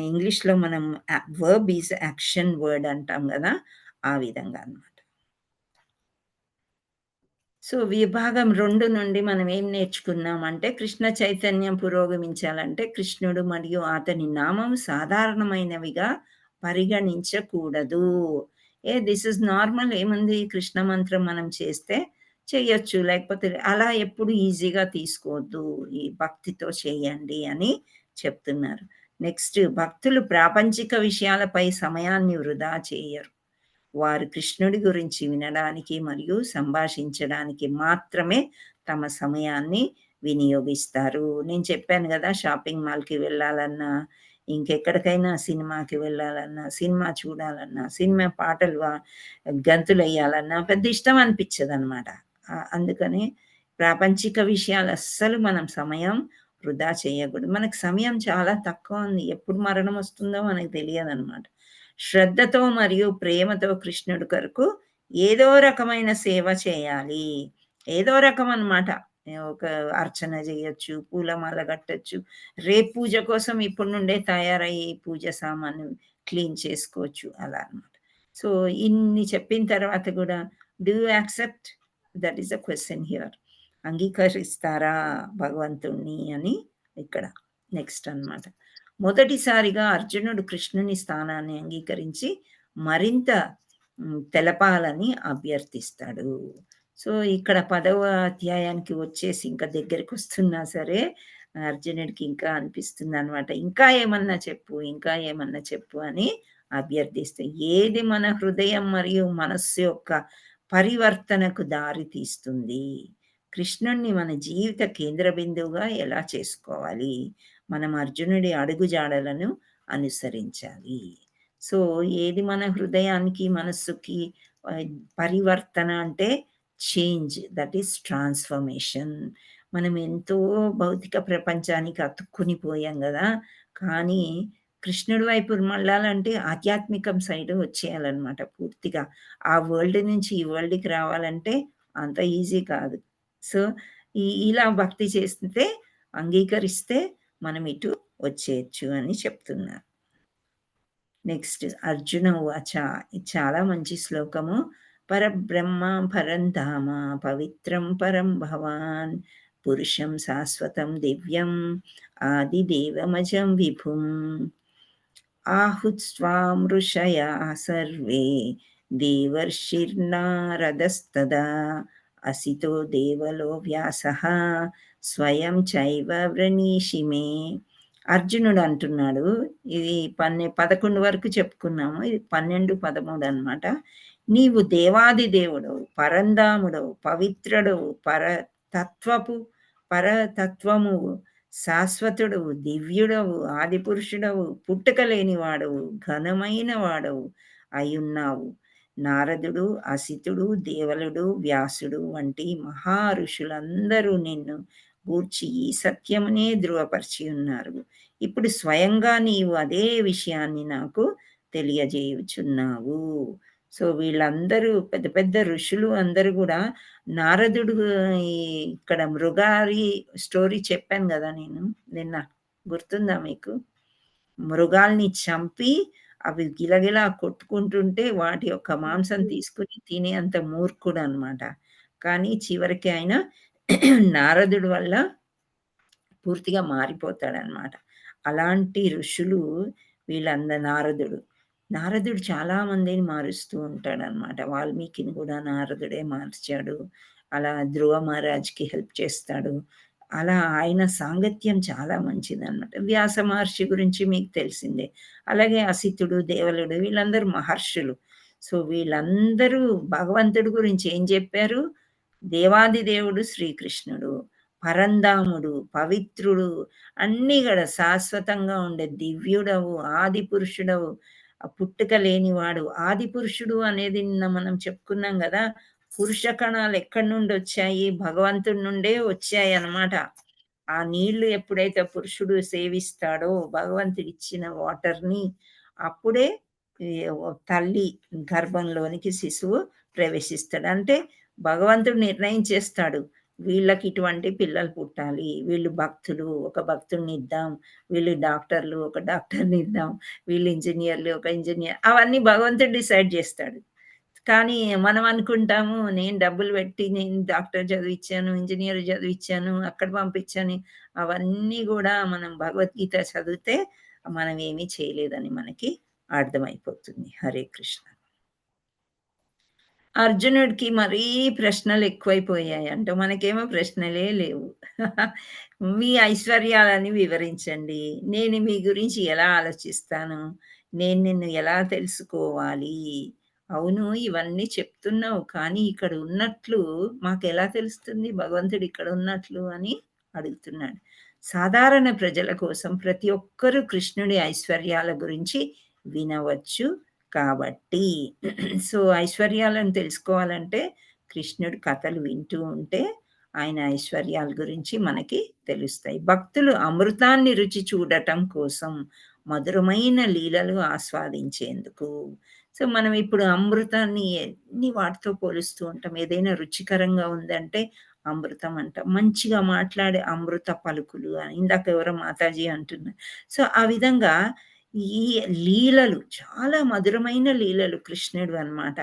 Speaker 1: ఇంగ్లీష్‌లో మనం వర్బ్ ఈజ్ యాక్షన్ వర్డ్ అంటాం గదా! ఆ విధంగా అన్నమాట. సో, విభాగం 2 నుండి మనం ఏం నేర్చుకున్నామంటే, కృష్ణ చైతన్యం పురోగమించాలంటే కృష్ణుడు మరియు అతని నామం సాధారణమైనవిగా పరిగణించకూడదు. దిస్ ఈజ్ నార్మల్, ఏముంది కృష్ణ మంత్రం మనం చేస్తే చెయ్యొచ్చు. లేకపోతే అలా ఎప్పుడు ఈజీగా తీసుకోవద్దు. ఈ భక్తితో చేయండి అని చెప్తున్నారు. నెక్స్ట్, భక్తులు ప్రాపంచిక విషయాలపై సమయాన్ని వృధా చేయరు. వారు కృష్ణుడి గురించి వినడానికి మరియు సంభాషించడానికి మాత్రమే తమ సమయాన్ని వినియోగిస్తారు. నేను చెప్పాను గదా! షాపింగ్ మాల్‌కి వెళ్ళాలన్నా, ఇంకెక్కడికైనా సినిమాకి వెళ్ళాలన్నా, సినిమా చూడాలన్నా, సినిమా పాటలు గంతులెయ్యాలన్నా పెద్ద ఇష్టం అనిపిచ్చదనమాట. అందుకని ప్రాపంచిక విషయాలు అస్సలు మనం సమయం వృధా చేయకూడదు. మనకు సమయం చాలా తక్కువ ఉంది. ఎప్పుడు మరణం వస్తుందో మనకు తెలియదనమాట. శ్రద్ధతో మరియు ప్రేమతో కృష్ణుడి కొరకు ఏదో రకమైన సేవ చేయాలి. ఏదో రకం అన్నమాట. ఒక అర్చన చేయొచ్చు, పూలమాల కట్టొచ్చు. రేపు పూజ కోసం ఇప్పటి నుండే తయారయ్యి పూజ సామాను క్లీన్ చేసుకోవచ్చు అలా అన్నమాట. సో, ఇన్ని చెప్పిన తర్వాత కూడా do you accept? That is the question here. అంగీకరిస్తారా భగవంతుడిని అని ఇక్కడ నెక్స్ట్ అన్నమాట. మొదటిసారిగా అర్జునుడు కృష్ణుని స్థానాన్ని అంగీకరించి మరింత తెలపాలని అభ్యర్థిస్తాడు. సో, ఇక్కడ 10వ అధ్యాయానికి వచ్చేసి ఇంకా దగ్గరికొస్తున్నా సరే అర్జునుడికి ఇంకా అనిపిస్తుందనమాట. ఇంకా ఏమన్నా చెప్పు, ఇంకా ఏమన్నా చెప్పు అని అభ్యర్థిస్తే, ఏది మన హృదయం మరియు మనస్సు యొక్క పరివర్తనకు దారి తీస్తుంది? కృష్ణుడిని మన జీవిత కేంద్ర బిందువుగా ఎలా చేసుకోవాలి? మనం అర్జునుడి అడుగుజాడలను అనుసరించాలి. సో, ఏది మన హృదయానికి, మనస్సుకి పరివర్తన అంటే చేంజ్, దట్ ఈస్ ట్రాన్స్‌ఫర్మేషన్. మనం ఎంతో భౌతిక ప్రపంచానికి అతుక్కుని పోయాం గదా! కానీ కృష్ణుడి వైపు మళ్ళాలంటే ఆధ్యాత్మికం సైడ్ వచ్చేయాలన్నమాట పూర్తిగా. ఆ వరల్డ్ నుంచి ఈ వరల్డ్‌కి రావాలంటే అంత ఈజీ కాదు. సో, ఇలా భక్తి చేస్తే, అంగీకరిస్తే మనం ఇటు వచ్చేయొచ్చు అని చెప్తున్నారు. నెక్స్ట్, అర్జున ఉవాచ. ఇది చాలా మంచి శ్లోకము. పరబ్రహ్మ పరంధామ పవిత్రం పరం భవాన్ పురుషం శాశ్వతం దివ్యం ఆదిదేవమజం విభుం ఆహుస్వాం ఋషయా సర్వే దేవర్షిర్నారదస్తదా అసితో దేవలో వ్యాసః స్వయం చైవ వ్రణీషి మే. అర్జునుడు అంటున్నాడు, ఇది 11 వరకు చెప్పుకున్నాము. ఇది 12, 13 అన్నమాట. నీవు దేవాది దేవుడవు, పరంధాముడవు, పవిత్రుడవు, పరతత్వమువు, శాశ్వతుడవు, దివ్యుడవు, ఆదిపురుషుడవు, పుట్టుక లేనివాడవు, ఘనమైన వాడవు అయ్యున్నావు. నారదుడు, అసితుడు, దేవలుడు, వ్యాసుడు వంటి మహా ఋషులందరూ నిన్ను గూర్చి ఈ సత్యమునే ధృవపరిచి ఉన్నారు. ఇప్పుడు స్వయంగా నీవు అదే విషయాన్ని నాకు తెలియజేయుచున్నావు. సో వీళ్ళందరూ పెద్ద పెద్ద ఋషులు అందరూ కూడా నారదుడు ఈ ఇక్కడ మృగారి స్టోరీ చెప్పాను కదా నేను నిన్న, గుర్తుందా మీకు? మృగాల్ని చంపి అవి గిలగిలా కొట్టుకుంటుంటే వాటి యొక్క మాంసం తీసుకుని తినే అంత మూర్ఖుడు అనమాట. కానీ చివరికి ఆయన నారదుడి వల్ల పూర్తిగా మారిపోతాడనమాట. అలాంటి ఋషులు నారదుడు చాలా మందిని మారుస్తూ ఉంటాడనమాట. వాల్మీకిని కూడా నారదుడే మార్చాడు. అలా ధ్రువ మహారాజ్కి హెల్ప్ చేస్తాడు. అలా ఆయన సాంగత్యం చాలా మంచిదన్నమాట. వ్యాస మహర్షి గురించి మీకు తెలిసిందే. అలాగే అసితుడు, దేవలుడు వీళ్ళందరూ మహర్షులు. సో వీళ్ళందరూ భగవంతుడి గురించి ఏం చెప్పారు? దేవాది దేవుడు శ్రీకృష్ణుడు, పరంధాముడు, పవిత్రుడు, అన్నీ కూడా శాశ్వతంగా ఉండే దివ్యుడవు, ఆది పురుషుడవు, పుట్టుక లేనివాడు. ఆది పురుషుడు అనేది నిన్న మనం చెప్పుకున్నాం కదా. పురుష కణాలు ఎక్కడి నుండి వచ్చాయి? భగవంతుడి నుండే వచ్చాయి అన్నమాట. ఆ నీళ్లు ఎప్పుడైతే పురుషుడు సేవిస్తాడో భగవంతుడు ఇచ్చిన వాటర్ని, అప్పుడే తల్లి గర్భంలోనికి శిశువు ప్రవేశిస్తాడు. అంటే భగవంతుడు నిర్ణయం చేస్తాడు, వీళ్ళకి ఇటువంటి పిల్లలు పుట్టాలి, వీళ్ళు భక్తులు, ఒక భక్తుడిని ఇద్దాం, వీళ్ళు డాక్టర్లు, ఒక డాక్టర్ని ఇద్దాం, వీళ్ళు ఇంజనీర్లు, ఒక ఇంజనీర్. అవన్నీ భగవంతుడు డిసైడ్ చేస్తాడు. కానీ మనం అనుకుంటాము, నేను డబ్బులు పెట్టి నేను డాక్టర్ చదివించాను, ఇంజనీర్ చదివించాను, అక్కడ పంపించాను. అవన్నీ కూడా మనం భగవద్గీత చదివితే మనం ఏమీ చేయలేదని మనకి అర్థమైపోతుంది. హరే కృష్ణ. అర్జునుడికి మరీ ప్రశ్నలు ఎక్కువైపోయాయి అంట. మనకేమో ప్రశ్నలే లేవు. మీ ఐశ్వర్యాలని వివరించండి, నేను మీ గురించి ఎలా ఆలోచిస్తాను, నేను నిన్ను ఎలా తెలుసుకోవాలి? అవును, ఇవన్నీ చెప్తున్నావు, కానీ ఇక్కడ ఉన్నట్లు మాకు ఎలా తెలుస్తుంది భగవంతుడు ఇక్కడ ఉన్నట్లు అని అడుగుతున్నాడు. సాధారణ ప్రజల కోసం ప్రతి ఒక్కరూ కృష్ణుడి ఐశ్వర్యాల గురించి వినవచ్చు కాబట్టి. సో ఐశ్వర్యాలను తెలుసుకోవాలంటే కృష్ణుడి కథలు వింటూ ఉంటే ఆయన ఐశ్వర్యాల గురించి మనకి తెలుస్తాయి. భక్తులు అమృతాన్ని రుచి చూడటం కోసం, మధురమైన లీలలు ఆస్వాదించేందుకు. సో మనం ఇప్పుడు అమృతాన్ని ఎన్ని వాటితో పోలుస్తూ ఉంటాం. ఏదైనా రుచికరంగా ఉందంటే అమృతం అంటాం. మంచిగా మాట్లాడే అమృత పలుకులు అని ఇందాక ఎవరో మాతాజీ అంటున్నారు. సో ఆ విధంగా ఈ లీలలు చాలా మధురమైన లీలలు కృష్ణుడు అన్నమాట.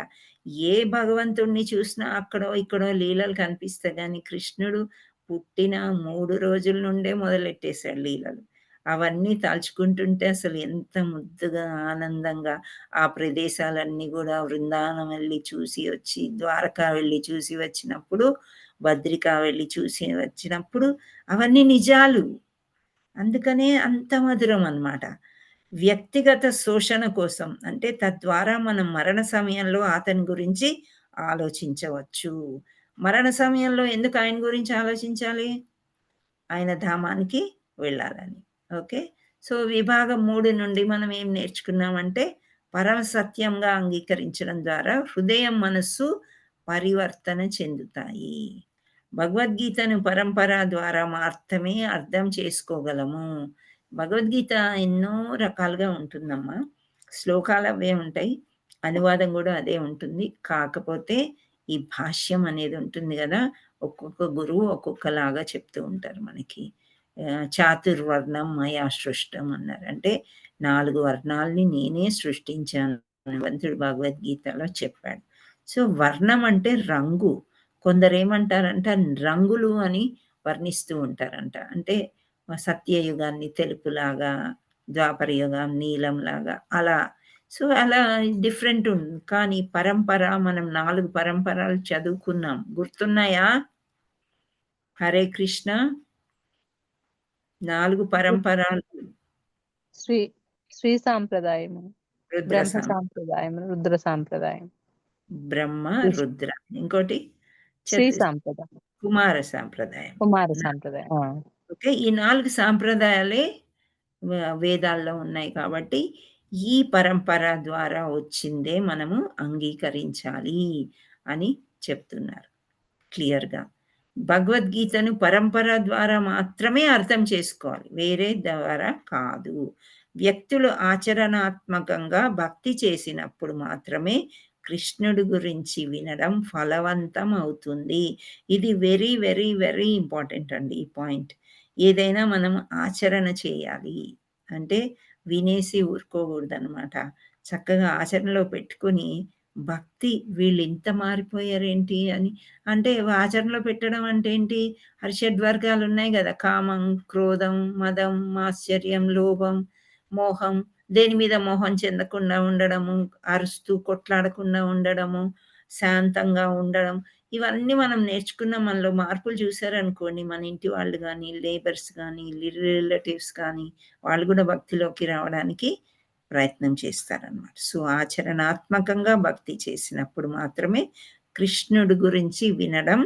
Speaker 1: ఏ భగవంతుడిని చూసినా అక్కడో ఇక్కడో లీలలు కనిపిస్తాయి, కానీ కృష్ణుడు పుట్టిన 3 రోజుల నుండే మొదలెట్టేశాడు లీలలు. అవన్నీ తలుచుకుంటుంటే అసలు ఎంత ముద్దుగా ఆనందంగా ఆ ప్రదేశాలన్నీ కూడా వృందావనం వెళ్ళి చూసి వచ్చి, ద్వారకా వెళ్ళి చూసి వచ్చినప్పుడు, బద్రికా వెళ్ళి చూసి వచ్చినప్పుడు అవన్నీ నిజాలు. అందుకనే అంత మధురం అన్నమాట. వ్యక్తిగత శోషణ కోసం, అంటే తద్వారా మనం మరణ సమయంలో అతని గురించి ఆలోచించవచ్చు. మరణ సమయంలో ఎందుకు ఆయన గురించి ఆలోచించాలి? ఆయన ధామానికి వెళ్ళాలని. ఓకే. సో విభాగం 3 నుండి మనం ఏం నేర్చుకున్నామంటే, పరమ సత్యంగా అంగీకరించడం ద్వారా హృదయం, మనస్సు పరివర్తన చెందుతాయి. భగవద్గీతను పరంపర ద్వారా మాత్రమే అర్థం చేసుకోగలము. భగవద్గీత ఎన్నో రకాలుగా ఉంటుందమ్మా. శ్లోకాలు అవే ఉంటాయి, అనువాదం కూడా అదే ఉంటుంది. కాకపోతే ఈ భాష్యం అనేది ఉంటుంది కదా, ఒక్కొక్క గురువు ఒక్కొక్కలాగా చెప్తూ ఉంటారు మనకి. చాతుర్వర్ణం మయా సృష్టం అన్నారు. అంటే 4 వర్ణాలని నేనే సృష్టించాను భగవంతుడు భగవద్గీతలో చెప్పాడు. సో వర్ణం అంటే రంగు. కొందరు ఏమంటారంట, రంగులు అని వర్ణిస్తూ ఉంటారంట. అంటే సత్యయుగాన్ని తెలుపులాగా, ద్వాపర యుగం నీలంలాగా అలా. సో అలా డిఫరెంట్ ఉంది. కానీ పరంపర మనం 4 పరంపరలు చదువుకున్నాం, గుర్తున్నాయా? హరే కృష్ణ. 4 పరంపరలు.
Speaker 8: శ్రీ సాంప్రదాయము, బ్రహ్మ సాంప్రదాయం, రుద్ర సాంప్రదాయం.
Speaker 1: బ్రహ్మ, రుద్ర, ఇంకోటి
Speaker 8: శ్రీ సాంప్రదాయం,
Speaker 1: కుమార సాంప్రదాయం.
Speaker 8: కుమార సాంప్రదాయం.
Speaker 1: ఓకే. ఈ 4 సాంప్రదాయాలే వేదాల్లో ఉన్నాయి కాబట్టి ఈ పరంపర ద్వారా వచ్చిందే మనము అంగీకరించాలి అని చెప్తున్నారు క్లియర్గా. భగవద్గీతను పరంపర ద్వారా మాత్రమే అర్థం చేసుకోవాలి, వేరే ద్వారా కాదు. వ్యక్తులు ఆచరణాత్మకంగా భక్తి చేసినప్పుడు మాత్రమే కృష్ణుడి గురించి వినడం ఫలవంతం అవుతుంది. ఇది వెరీ వెరీ వెరీ ఇంపార్టెంట్ అండి ఈ పాయింట్. ఏదైనా మనం ఆచరణ చేయాలి అంటే వినేసి ఊరుకోకూడదనమాట. చక్కగా ఆచరణలో పెట్టుకొని భక్తి వీళ్ళు ఇంత మారిపోయారేంటి అని, అంటే ఆచరణలో పెట్టడం అంటే ఏంటి, హర్షడ్వర్గాలు ఉన్నాయి కదా, కామం, క్రోధం, మదం, మాత్సర్యం, లోభం, మోహం, దేని మీద మోహం చెందకుండా ఉండడము, అరుస్తూ కొట్లాడకుండా ఉండడము, శాంతంగా ఉండడం, ఇవన్నీ మనం నేర్చుకున్న మనలో మార్పులు చూసారనుకోండి, మన ఇంటి వాళ్ళు కానీ, లేబర్స్ కానీ, రిలేటివ్స్ కానీ, వాళ్ళు కూడా భక్తిలోకి రావడానికి ప్రయత్నం చేస్తారనమాట. సో ఆచరణాత్మకంగా భక్తి చేసినప్పుడు మాత్రమే కృష్ణుడి గురించి వినడం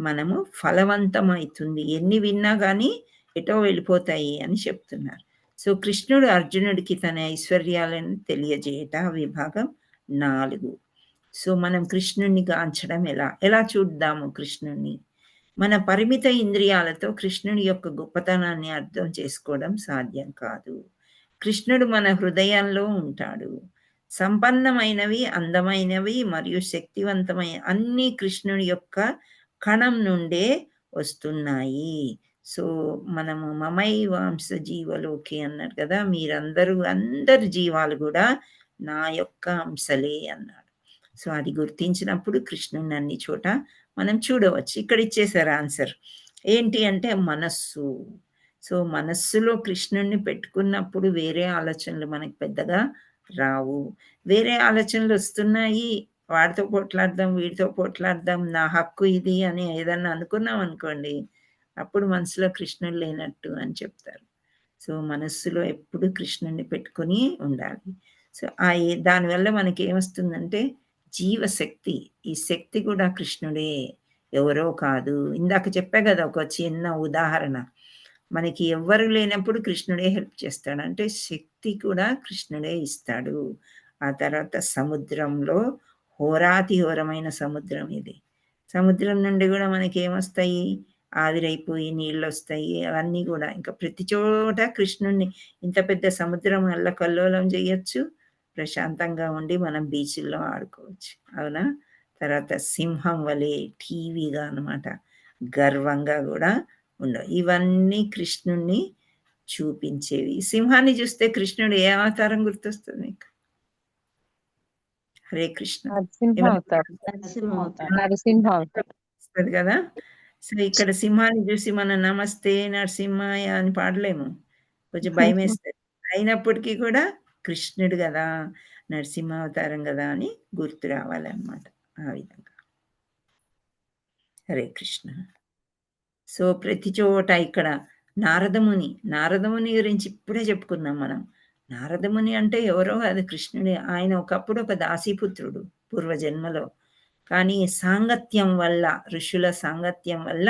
Speaker 1: మనము ఫలవంతమవుతుంది. ఎన్ని విన్నా కానీ ఎటో వెళ్ళిపోతాయి అని చెప్తున్నారు. సో కృష్ణుడు అర్జునుడికి తన ఐశ్వర్యాలను తెలియజేయట విభాగం 4. సో మనం కృష్ణుణ్ణి గాంచడం ఎలా చూద్దాము కృష్ణుణ్ణి? మన పరిమిత ఇంద్రియాలతో కృష్ణుడి యొక్క గొప్పతనాన్ని అర్థం చేసుకోవడం సాధ్యం కాదు. కృష్ణుడు మన హృదయంలో ఉంటాడు. సంపన్నమైనవి, అందమైనవి మరియు శక్తివంతమైన అన్ని కృష్ణుడి యొక్క కణం నుండే వస్తున్నాయి. సో మనము మమై వాంస జీవలోకి అన్నారు కదా, మీరందరూ అందరి జీవాలు కూడా నా యొక్క అంశలే అన్నాడు. సో అది గుర్తించినప్పుడు కృష్ణుని అన్ని చోట మనం చూడవచ్చు. ఇక్కడ ఇచ్చేసారు ఆన్సర్ ఏంటి అంటే మనస్సు. సో మనస్సులో కృష్ణుణ్ణి పెట్టుకున్నప్పుడు వేరే ఆలోచనలు మనకి పెద్దగా రావు. వేరే ఆలోచనలు వస్తున్నాయి, వాడితో పోట్లాడదాం, వీడితో పోట్లాడదాం, నా హక్కు ఇది అని ఏదన్నా అనుకున్నాం అనుకోండి, అప్పుడు మనసులో కృష్ణుడు లేనట్టు అని చెప్తారు. సో మనస్సులో ఎప్పుడు కృష్ణుణ్ణి పెట్టుకుని ఉండాలి. సో దానివల్ల మనకి ఏమొస్తుందంటే జీవశక్తి, ఈ శక్తి కూడా కృష్ణుడే, ఎవరో కాదు. ఇందాక చెప్పా కదా ఒక చిన్న ఉదాహరణ, మనకి ఎవ్వరు లేనప్పుడు కృష్ణుడే హెల్ప్ చేస్తాడు, అంటే శక్తి కూడా కృష్ణుడే ఇస్తాడు. ఆ తర్వాత సముద్రంలో హోరాతిహోరమైన సముద్రం ఇది. సముద్రం నుండి కూడా మనకి ఏమొస్తాయి, ఆవిరైపోయి నీళ్ళు వస్తాయి, అవన్నీ కూడా ఇంకా ప్రతి చోట కృష్ణుడిని, ఇంత పెద్ద సముద్రం అల్లకల్లోలం చేయొచ్చు, ప్రశాంతంగా ఉండి మనం బీచ్ల్లో ఆడుకోవచ్చు, అవునా? తర్వాత సింహం వలె టీవీగా అనమాట, గర్వంగా కూడా ఉండవు. ఇవన్నీ కృష్ణుణ్ణి చూపించేవి. సింహాన్ని చూస్తే కృష్ణుడు ఏ అవతారం గుర్తొస్తుంది మీకు? హరే కృష్ణ, వస్తుంది కదా. సో ఇక్కడ సింహాన్ని చూసి మనం నమస్తే నరసింహాయ అని పాడలేము, కొంచెం భయం వేస్తుంది. అయినప్పటికీ కూడా కృష్ణుడు కదా, నరసింహ అవతారం కదా అని గుర్తు రావాలన్నమాట. ఆ విధంగా హరే కృష్ణ. సో ప్రతి చోట ఇక్కడ నారదముని గురించి ఇప్పుడే చెప్పుకున్నాం మనం. నారదముని అంటే ఎవరో కాదు, కృష్ణుడే. ఆయన ఒకప్పుడు ఒక దాసీపుత్రుడు పూర్వజన్మలో, కానీ సాంగత్యం వల్ల, ఋషుల సాంగత్యం వల్ల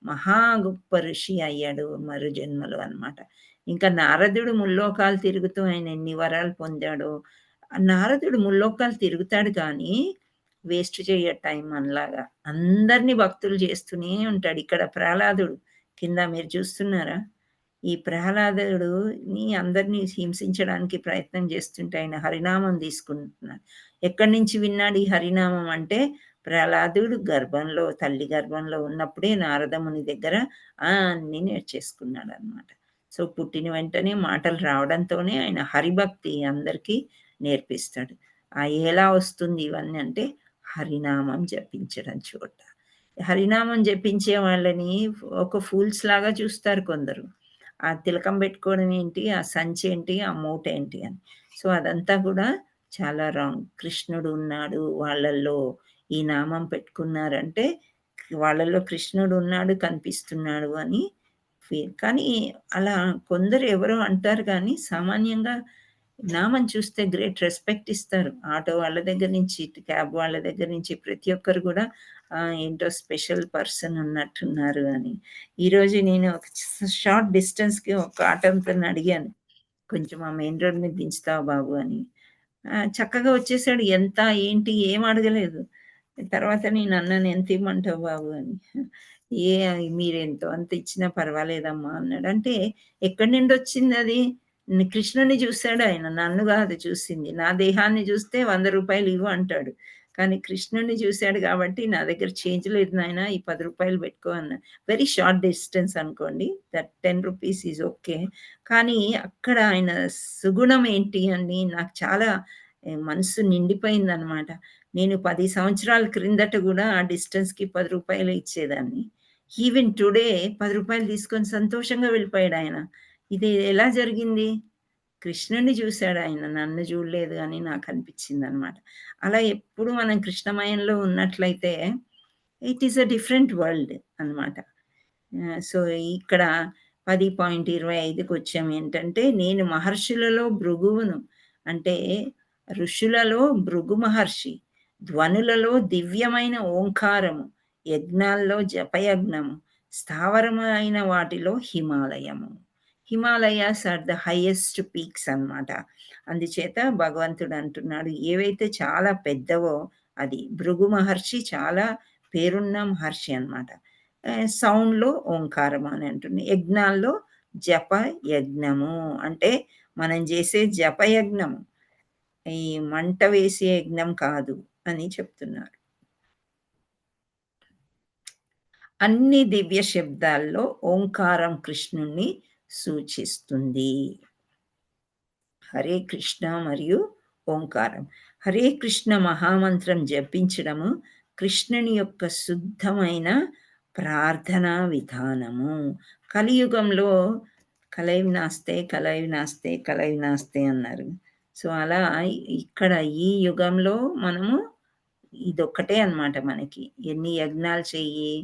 Speaker 1: మహా గొప్ప ఋషి అయ్యాడు మరు జన్మలో అనమాట. ఇంకా నారదుడు ముల్లోకాలు తిరుగుతూ ఆయన ఎన్ని వరాలు పొందాడో. నారదుడు ముల్లోకాలు తిరుగుతాడు కానీ వేస్ట్ చేయ టైం మనలాగా, అందరినీ భక్తులు చేస్తూనే ఉంటాడు. ఇక్కడ ప్రహ్లాదుడు కింద మీరు చూస్తున్నారా, ఈ ప్రహ్లాదుడుని అందరినీ హింసించడానికి ప్రయత్నం చేస్తుంటే ఆయన హరినామం తీసుకుంటున్నాడు. ఎక్కడి నుంచి విన్నాడు ఈ హరినామం అంటే, ప్రహ్లాదుడు గర్భంలో, తల్లి గర్భంలో ఉన్నప్పుడే నారదముని దగ్గర అన్నీ నేర్చేసుకున్నాడు అనమాట. సో పుట్టిన వెంటనే మాటలు రావడంతోనే ఆయన హరిభక్తి అందరికీ నేర్పిస్తాడు. ఎలా వస్తుంది ఇవన్నీ అంటే హరినామం జపించడం చోట. హరినామం జపించే వాళ్ళని ఒక ఫూల్స్ లాగా చూస్తారు కొందరు. ఆ తిలకం పెట్టుకోవడం ఏంటి, ఆ సంచి ఏంటి, ఆ మూట ఏంటి అని. సో అదంతా కూడా చాలా రాంగ్. కృష్ణుడు ఉన్నాడు వాళ్ళల్లో, ఈ నామం పెట్టుకున్నారంటే వాళ్ళలో కృష్ణుడు ఉన్నాడు, కనిపిస్తున్నాడు అని ఫీల్. కానీ అలా కొందరు ఎవరో అంటారు, కానీ సామాన్యంగా నామం చూస్తే గ్రేట్ రెస్పెక్ట్ ఇస్తారు. ఆటో వాళ్ళ దగ్గర నుంచి, క్యాబ్ వాళ్ళ దగ్గర నుంచి ప్రతి ఒక్కరు కూడా ఏంటో స్పెషల్ పర్సన్ ఉన్నట్టున్నారు అని. ఈరోజు నేను ఒక షార్ట్ డిస్టెన్స్కి ఒక ఆటోతో అడిగాను, కొంచెం ఆ మెయిన్ రోడ్ మీద దించుతావా బాబు అని. చక్కగా వచ్చేసాడు. ఎంత ఏంటి ఏం అడగలేదు. తర్వాత నేను అన్నాను, ఎంత ఇమ్మంటావు బాబు అని. మీరెంతో అంత ఇచ్చినా పర్వాలేదమ్మా అన్నాడు. అంటే ఎక్కడి నుండి వచ్చింది అది, కృష్ణుని చూశాడు ఆయన, నన్ను కాదు చూసింది. నా దేహాన్ని చూస్తే 100 రూపాయలు ఇవ్వు అంటాడు. కానీ కృష్ణుని చూశాడు కాబట్టి నా దగ్గర చేంజ్ లేదు నాయన, ఈ 10 రూపాయలు పెట్టుకో అన్న. వెరీ షార్ట్ డిస్టెన్స్ అనుకోండి, దట్ 10 రూపీస్ ఈజ్ ఓకే. కానీ అక్కడ ఆయన సుగుణం ఏంటి అని నాకు చాలా మనసు నిండిపోయిందనమాట. నేను 10 సంవత్సరాల క్రిందట కూడా ఆ డిస్టెన్స్కి 10 రూపాయలు ఇచ్చేదాన్ని. ఈవెన్ టుడే 10 రూపాయలు తీసుకొని సంతోషంగా వెళ్ళిపోయాడు ఆయన. ఇది ఎలా జరిగింది? కృష్ణుని చూశాడు ఆయన, నన్ను చూడలేదు అని నాకు అనిపించింది అనమాట. అలా ఎప్పుడు మనం కృష్ణమయంలో ఉన్నట్లయితే it is a different world అనమాట. సో ఇక్కడ 10.25కి వచ్చాము. ఏంటంటే, నేను మహర్షులలో భృగువును, అంటే ఋషులలో భృగు మహర్షి, ధ్వనులలో దివ్యమైన ఓంకారము, యజ్ఞాల్లో జపయజ్ఞము, స్థావరమైన వాటిలో హిమాలయము. Himalayas are the highest peaks అన్నమాట. అందుచేత భగవంతుడు అంటున్నాడు, ఏవైతే చాలా పెద్దవో అది భృగు మహర్షి చాలా పేరున్న మహర్షి అన్నమాట. సౌండ్లో ఓంకారం అని అంటుంది. యజ్ఞాల్లో జప యజ్ఞము అంటే మనం చేసే జపయజ్ఞము, ఈ మంట వేసే యజ్ఞం కాదు అని చెప్తున్నారు. అన్ని దివ్య శబ్దాల్లో ఓంకారం కృష్ణుణ్ణి సూచిస్తుంది. హరే కృష్ణ మరియు ఓంకారం. హరే కృష్ణ మహామంత్రం జపించడము కృష్ణుని యొక్క శుద్ధమైన ప్రార్థనా విధానము. కలియుగంలో కలైవ్ నాస్తే కలైవ్ నాస్తే కలైవ్ నాస్తే అన్నారు. సో అలా ఇక్కడ ఈ యుగంలో మనము ఇదొక్కటే అన్నమాట. మనకి ఎన్ని యజ్ఞాలు చెయ్యి,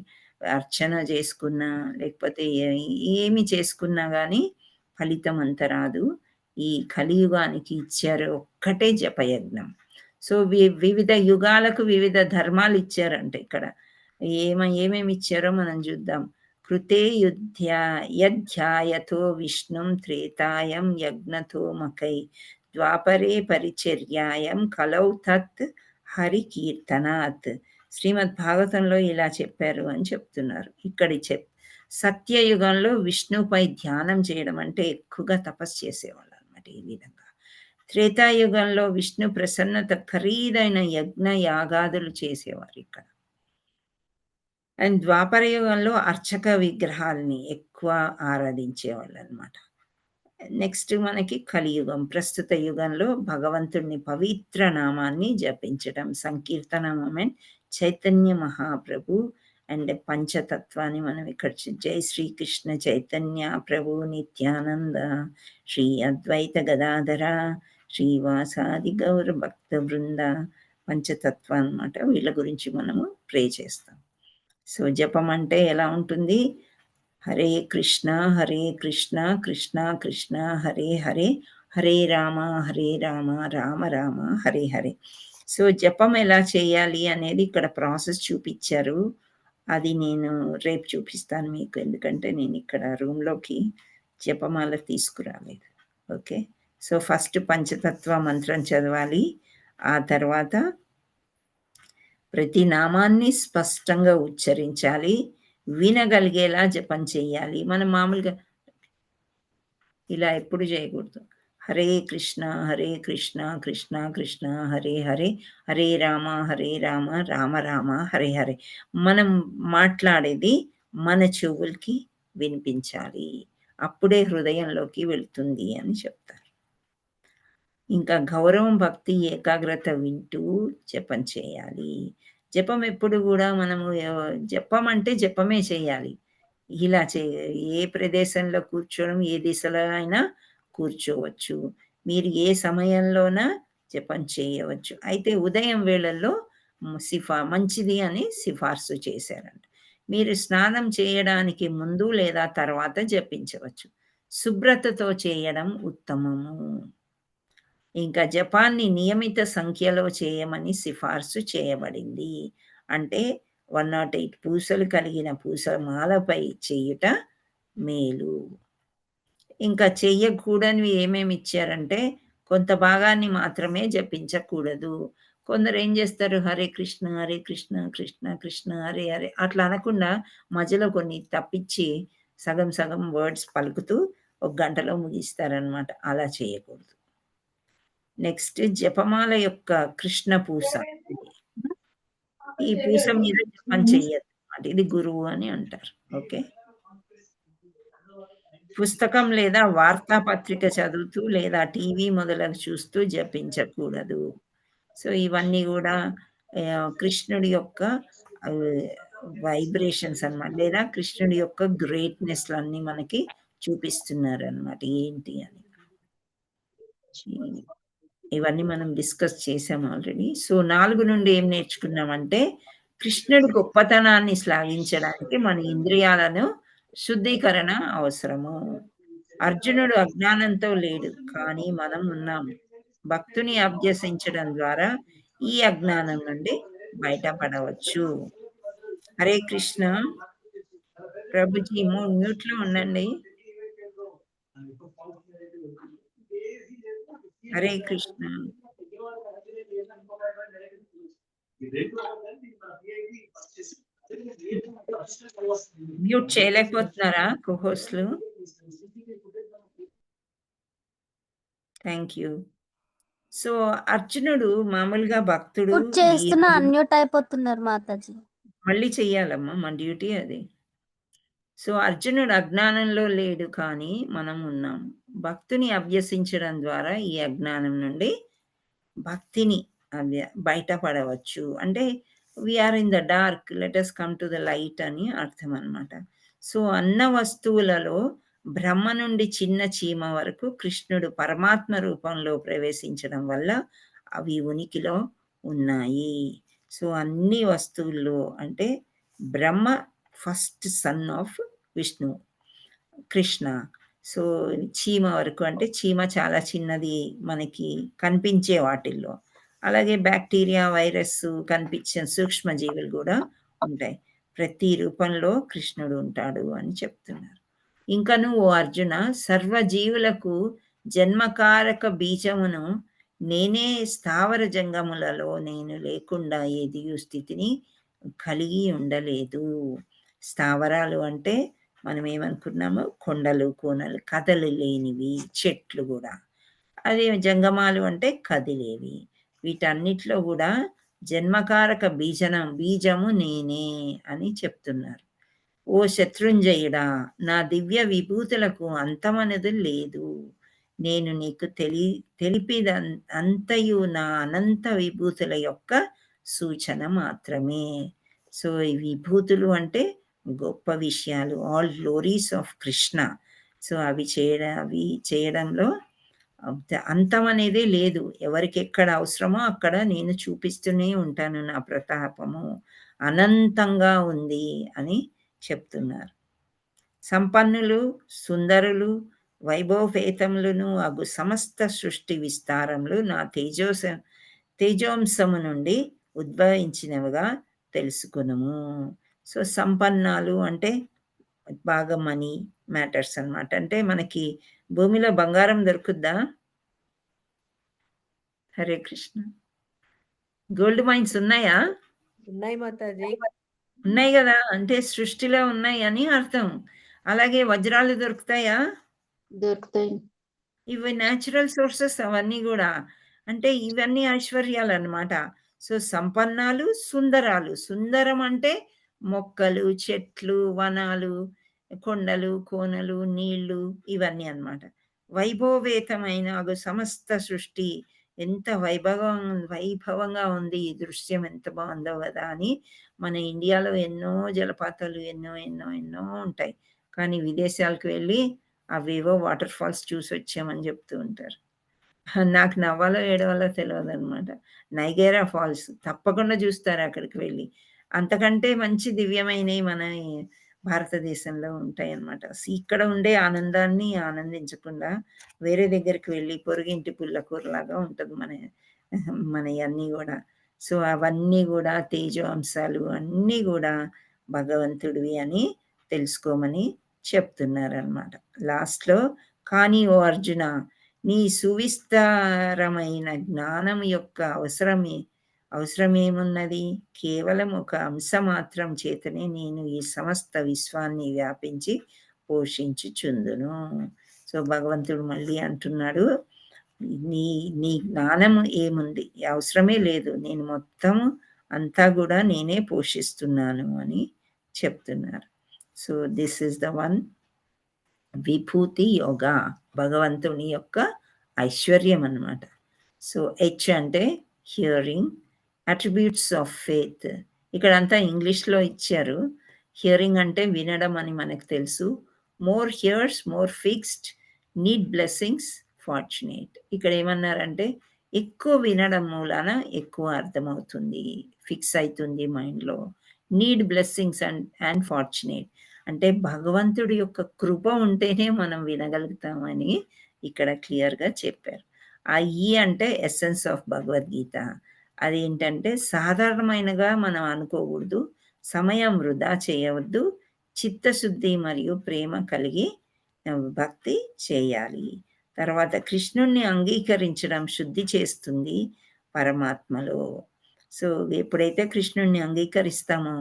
Speaker 1: అర్చన చేసుకున్నా లేకపోతే ఏమి చేసుకున్నా కానీ ఫలితం అంత రాదు. ఈ కలియుగానికి ఇచ్చారు ఒక్కటే జపయజ్ఞం. సో వివిధ యుగాలకు వివిధ ధర్మాలు ఇచ్చారంట. ఇక్కడ ఏమేమి ఇచ్చారో మనం చూద్దాం. కృతే యధ్యాయతో విష్ణుం త్రేతాయం యజ్ఞతో మకై ద్వాపరే పరిచర్యాయం కలౌ తత్ హరి కీర్తనాత్. శ్రీమద్ భాగవతంలో ఇలా చెప్పారు అని చెప్తున్నారు. ఇక్కడ సత్యయుగంలో విష్ణుపై ధ్యానం చేయడం అంటే ఎక్కువగా తపస్సు చేసేవాళ్ళు అనమాట. ఈ విధంగా త్రేతాయుగంలో విష్ణు ప్రసన్నత ఖరీదైన యజ్ఞ యాగాదులు చేసేవారు ఇక్కడ. అండ్ ద్వాపర యుగంలో అర్చక విగ్రహాలని ఎక్కువ ఆరాధించేవాళ్ళు అనమాట. నెక్స్ట్ మనకి కలియుగం, ప్రస్తుత యుగంలో భగవంతుడిని పవిత్ర నామాన్ని జపించడం, సంకీర్తనం అండ్ చైతన్య మహాప్రభు అండ్ పంచతత్వాన్ని మనం ఇక్కడ జై శ్రీకృష్ణ చైతన్య ప్రభు నిత్యానంద శ్రీ అద్వైత గదాధర శ్రీవాసాది గౌర భక్త బృంద పంచతత్వ అన్నమాట. వీళ్ళ గురించి మనము ప్రే చేస్తాం. సో జపం అంటే ఎలా ఉంటుంది? హరే కృష్ణ కృష్ణ కృష్ణ హరే హరే, హరే రామ రామ రామ హరే హరే. సో జపం ఎలా చేయాలి అనేది ఇక్కడ ప్రాసెస్ చూపించారు. అది నేను రేపు చూపిస్తాను మీకు, ఎందుకంటే నేను ఇక్కడ రూమ్లోకి జపమాల తీసుకురాలేదు. ఓకే, సో ఫస్ట్ పంచతత్వ మంత్రం చదవాలి. ఆ తర్వాత ప్రతి నామాన్ని స్పష్టంగా ఉచ్చరించాలి, వినగలిగేలా జపం చేయాలి. మనం మామూలుగా ఇలా ఎప్పుడు చేయకూడదు. హరే కృష్ణ కృష్ణ కృష్ణ హరే హరే, హరే రామ రామ రామ హరే హరే. మనం మాట్లాడేది మన చెవులకి వినిపించాలి, అప్పుడే హృదయంలోకి వెళ్తుంది అని చెప్తారు. ఇంకా గౌరవం, భక్తి, ఏకాగ్రత వింటూ జపం చేయాలి. జపం ఎప్పుడు కూడా మనము జపం అంటే జపమే చేయాలి. ఇలా ఏ ప్రదేశంలో కూర్చోవడం, ఏ దిశలో అయినా కూర్చోవచ్చు, మీరు ఏ సమయంలోనా జపం చేయవచ్చు. అయితే ఉదయం వేళల్లో మంచిది అని సిఫార్సు చేశారంట. మీరు స్నానం చేయడానికి ముందు లేదా తర్వాత జపించవచ్చు. శుభ్రతతో చేయడం ఉత్తమము. ఇంకా జపాన్ని నియమిత సంఖ్యలో చేయమని సిఫార్సు చేయబడింది. అంటే 108 పూసలు కలిగిన పూసమాలపై చేయుట మేలు. ఇంకా చెయ్యకూడనివి ఏమేమి ఇచ్చారంటే, కొంత భాగాన్ని మాత్రమే జపించకూడదు. కొందరు ఏం చేస్తారు, హరే కృష్ణ కృష్ణ కృష్ణ హరే హరే అట్లా అనకుండా మధ్యలో కొన్ని తప్పించి సగం వర్డ్స్ పలుకుతూ 1 గంటలో ముగిస్తారనమాట. అలా చేయకూడదు. నెక్స్ట్ జపమాల యొక్క కృష్ణ పూస. ఈ పూస మీద జపం చెయ్యొద్దన్నమాట. ఇది గురువు అని అంటారు. ఓకే. పుస్తకం లేదా వార్తాపత్రిక చదువుతూ లేదా టీవీ మొదలగు చూస్తూ జపించకూడదు. సో ఇవన్నీ గూడా కృష్ణుడి యొక్క వైబ్రేషన్స్ అన్నమాట. లేదా కృష్ణుడి యొక్క గ్రేట్‌నెస్‌లన్నీ మనకి చూపిస్తున్నారన్నమాట. ఏంటి అని. ఇవన్నీ మనం డిస్కస్ చేసాం ఆల్రెడీ. సో 4 నుండి ఏం నేర్చుకున్నామంటే కృష్ణుడి గొప్పతనాన్ని శ్లాఘించడానికి మన ఇంద్రియాలను శుద్ధీకరణ అవసరము. అర్జునుడు అజ్ఞానంతో లేడు, కానీ మనం ఉన్నాము. భక్తుని అభ్యసించడం ద్వారా ఈ అజ్ఞానం నుండి బయటపడవచ్చు. హరే కృష్ణ. ప్రభుజీ మ్యూట్లో ఉండండి. హరే కృష్ణ. మ్యూట్ చేయలేకపోతున్నారా కోహోస్ట్లు? Thank you. సో అర్జునుడు మామూలుగా భక్తుడు,
Speaker 10: చేస్తున్నా
Speaker 1: వీరుడు.
Speaker 10: అన్మ్యూట్ అయిపోతున్నారు మాతాజీ.
Speaker 1: మళ్ళీ చెయ్యాలమ్మా, మన డ్యూటీ అది. సో అర్జునుడు అజ్ఞానంలో లేడు, కానీ మనం ఉన్నాం. భక్తిని అభ్యసించడం ద్వారా ఈ అజ్ఞానం నుండి భక్తిని బయటపడవచ్చు. అంటే we are in the dark, let us come to the light అని అర్థం అన్నమాట. సో అన్న వస్తువులలో బ్రహ్మ నుండి చిన్న చీమ వరకు కృష్ణుడు పరమాత్మ రూపంలో ప్రవేశించడం వల్ల అవి ఉనికిలో ఉన్నాయి. సో అన్ని వస్తువుల్లో అంటే Brahma first son of Vishnu Krishna. So చీమ వరకు అంటే చీమ చాలా చిన్నది మనకి కనిపించే వాటిల్లో. అలాగే బ్యాక్టీరియా, వైరస్ కనిపించే సూక్ష్మజీవులు కూడా ఉంటాయి. ప్రతి రూపంలో కృష్ణుడు ఉంటాడు అని చెప్తున్నారు. ఇంకను ఓ అర్జున, సర్వజీవులకు జన్మకారక బీజమును నేనే, స్థావర జంగములలో నేను లేకుండా ఏదియు స్థితిని కలిగి ఉండలేదు. స్థావరాలు అంటే మనం ఏమనుకున్నాము, కొండలు కోనలు కదలు లేనివి, చెట్లు కూడా. అదే జంగమాలు అంటే కదిలేవి. వీటన్నిటిలో కూడా జన్మకారక బీజము నేనే అని చెప్తున్నారు. ఓ శత్రుంజయుడా, నా దివ్య విభూతులకు అంతమనది లేదు. నేను నీకు తెలిపిద అంతయు నా అనంత విభూతుల యొక్క సూచన మాత్రమే. సో ఈ విభూతులు అంటే గొప్ప విషయాలు, all glories of Krishna. So అవి చేయడంలో అంతం అనేది లేదు. ఎవరికి ఎక్కడ అవసరమో అక్కడ నేను చూపిస్తూనే ఉంటాను. నా ప్రతాపము అనంతంగా ఉంది అని చెప్తున్నారు. సంపన్నులు, సుందరులు, వైభవపేతములను అగు సమస్త సృష్టి విస్తారములు నా తేజోంశము నుండి ఉద్భవించినవిగా తెలుసుకునుము. సో సంపన్నాలు అంటే బాగా మనీ మ్యాటర్స్ అన్నమాట. అంటే మనకి భూమిలో బంగారం దొరుకుద్దా? హరే కృష్ణ. గోల్డ్ మైన్స్ ఉన్నాయా?
Speaker 5: ఉన్నాయి మాతాజీ.
Speaker 1: ఉన్నాయి కదా, అంటే సృష్టిలో ఉన్నాయి అని అర్థం. అలాగే వజ్రాలు దొరుకుతాయా?
Speaker 2: దొరుకుతాయి.
Speaker 1: ఇవి న్యాచురల్ సోర్సెస్ అవన్నీ కూడా. అంటే ఇవన్నీ ఐశ్వర్యాలు అన్నమాట. సో సంపన్నాలు, సుందరాలు. సుందరం అంటే మొక్కలు, చెట్లు, వనాలు, కొండలు, కోనలు, నీళ్లు, ఇవన్నీ అన్నమాట. వైభవేతమైన సమస్త సృష్టి ఎంత వైభవంగా ఉంది, ఈ దృశ్యం ఎంత బాగుందో కదా అని. మన ఇండియాలో ఎన్నో జలపాతాలు ఎన్నో ఎన్నో ఎన్నో ఉంటాయి, కానీ విదేశాలకు వెళ్ళి అవేవో వాటర్ ఫాల్స్ చూసి వచ్చామని చెప్తూ ఉంటారు. నాకు నవ్వాలో ఏడవాలో తెలియదు అనమాట. నైగేరా ఫాల్స్ తప్పకుండా చూస్తారు అక్కడికి వెళ్ళి. అంతకంటే మంచి దివ్యమైనవి మన భారతదేశంలో ఉంటాయి అన్నమాట. ఇక్కడ ఉండే ఆనందాన్ని ఆనందించకుండా వేరే దగ్గరికి వెళ్ళి పొరుగింటి పుల్లకూరలాగా ఉంటుంది మన అన్నీ కూడా. సో అవన్నీ కూడా తేజో అంశాలు అన్నీ కూడా భగవంతుడివి అని తెలుసుకోమని చెప్తున్నారనమాట లాస్ట్లో. కానీ ఓ అర్జున, నీ సువిస్తారమైన జ్ఞానం యొక్క అవసరమేమున్నది? కేవలం ఒక అంశ మాత్రం చేతనే నేను ఈ సమస్త విశ్వాన్ని వ్యాపించి పోషించుచుందును. సో భగవంతుడు మళ్ళీ అంటున్నాడు, నీ నీ జ్ఞానము ఏముంది, అవసరమే లేదు, నేను మొత్తం అంతా కూడా నేనే పోషిస్తున్నాను అని చెప్తున్నారు. So this is the one విభూతి యోగా, భగవంతుని యొక్క ఐశ్వర్యం అన్నమాట. సో హెచ్ అంటే హియరింగ్, అట్రిబ్యూట్స్ ఆఫ్ ఫెయిత్. ఇక్కడ అంతా ఇంగ్లీష్లో ఇచ్చారు. హియరింగ్ అంటే వినడం అని మనకు తెలుసు. More hears more fixed, need blessings fortunate. ఇక్కడ ఏమన్నారంటే ఎక్కువ వినడం మూలాన ఎక్కువ అర్థమవుతుంది, ఫిక్స్ అవుతుంది మైండ్లో. నీడ్ బ్లెస్సింగ్స్ అండ్ ఫార్చునేట్ అంటే భగవంతుడి యొక్క కృప ఉంటేనే మనం వినగలుగుతామని ఇక్కడ క్లియర్గా చెప్పారు. ఆ ఈ అంటే ఎసెన్స్ ఆఫ్ భగవద్గీత. అదేంటంటే సాధారణమైనగా మనం అనుకోకూడదు, సమయం వృధా చేయవద్దు, చిత్తశుద్ధి మరియు ప్రేమ కలిగి భక్తి చేయాలి. తర్వాత కృష్ణుణ్ణి అంగీకరించడం శుద్ధి చేస్తుంది పరమాత్మలో. సో ఎప్పుడైతే కృష్ణుణ్ణి అంగీకరిస్తామో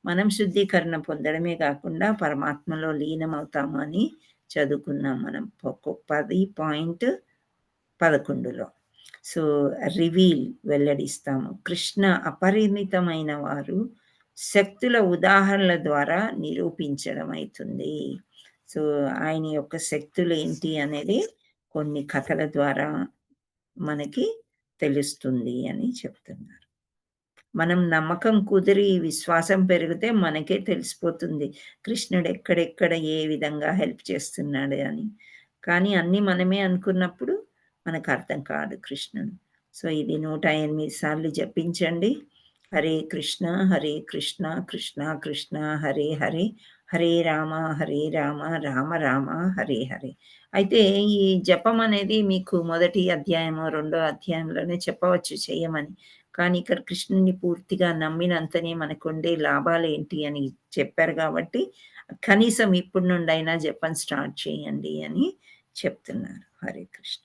Speaker 1: మనం శుద్ధీకరణ పొందడమే కాకుండా పరమాత్మలో లీనమవుతాము అని చదువుకున్నాం మనం 10.11లో. సో రివీల్ వెల్లడిస్తాము. కృష్ణ అపరిమితమైన వారు శక్తుల ఉదాహరణల ద్వారా నిరూపించడం అవుతుంది. సో ఆయన యొక్క శక్తులు ఏంటి అనేది కొన్ని కథల ద్వారా మనకి తెలుస్తుంది అని చెప్తున్నారు. మనం నమ్మకం కుదిరి విశ్వాసం పెరిగితే మనకే తెలిసిపోతుంది కృష్ణుడు ఎక్కడెక్కడ ఏ విధంగా హెల్ప్ చేస్తున్నాడు అని. కానీ అన్నీ మనమే అనుకున్నప్పుడు మనకు అర్థం కాదు కృష్ణుడు. సో ఇది 108 సార్లు జపించండి. హరే కృష్ణ కృష్ణ కృష్ణ హరే హరే, హరే రామ రామ రామ హరే హరే. అయితే ఈ జపం అనేది మీకు మొదటి అధ్యాయము 2వ అధ్యాయంలోనే చెప్పవచ్చు చేయమని. కానీ ఇక్కడ కృష్ణుని పూర్తిగా నమ్మినంతనే మనకు ఉండే లాభాలు ఏంటి అని చెప్పారు కాబట్టి కనీసం ఇప్పటి నుండి అయినా జపం స్టార్ట్ చేయండి అని చెప్తున్నారు. హరే కృష్ణ.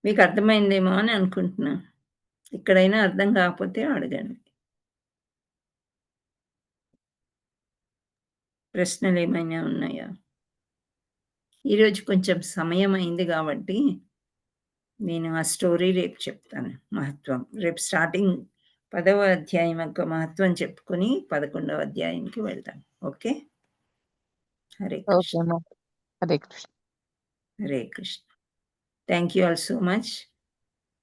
Speaker 1: మీకు అర్థమైందేమో అని అనుకుంటున్నా. ఇక్కడైనా అర్థం కాకపోతే అడగండి. ప్రశ్నలు ఏమైనా ఉన్నాయా? ఈరోజు కొంచెం సమయం అయింది కాబట్టి నేను ఆ స్టోరీ రేపు చెప్తాను. మహత్వం రేపు స్టార్టింగ్ 10వ అధ్యాయం యొక్క మహత్వం చెప్పుకొని 11వ అధ్యాయానికి వెళ్తాం. Okay, Hare Krishna.
Speaker 8: Hare Krishna.
Speaker 1: Hare Krishna. Thank you all so much.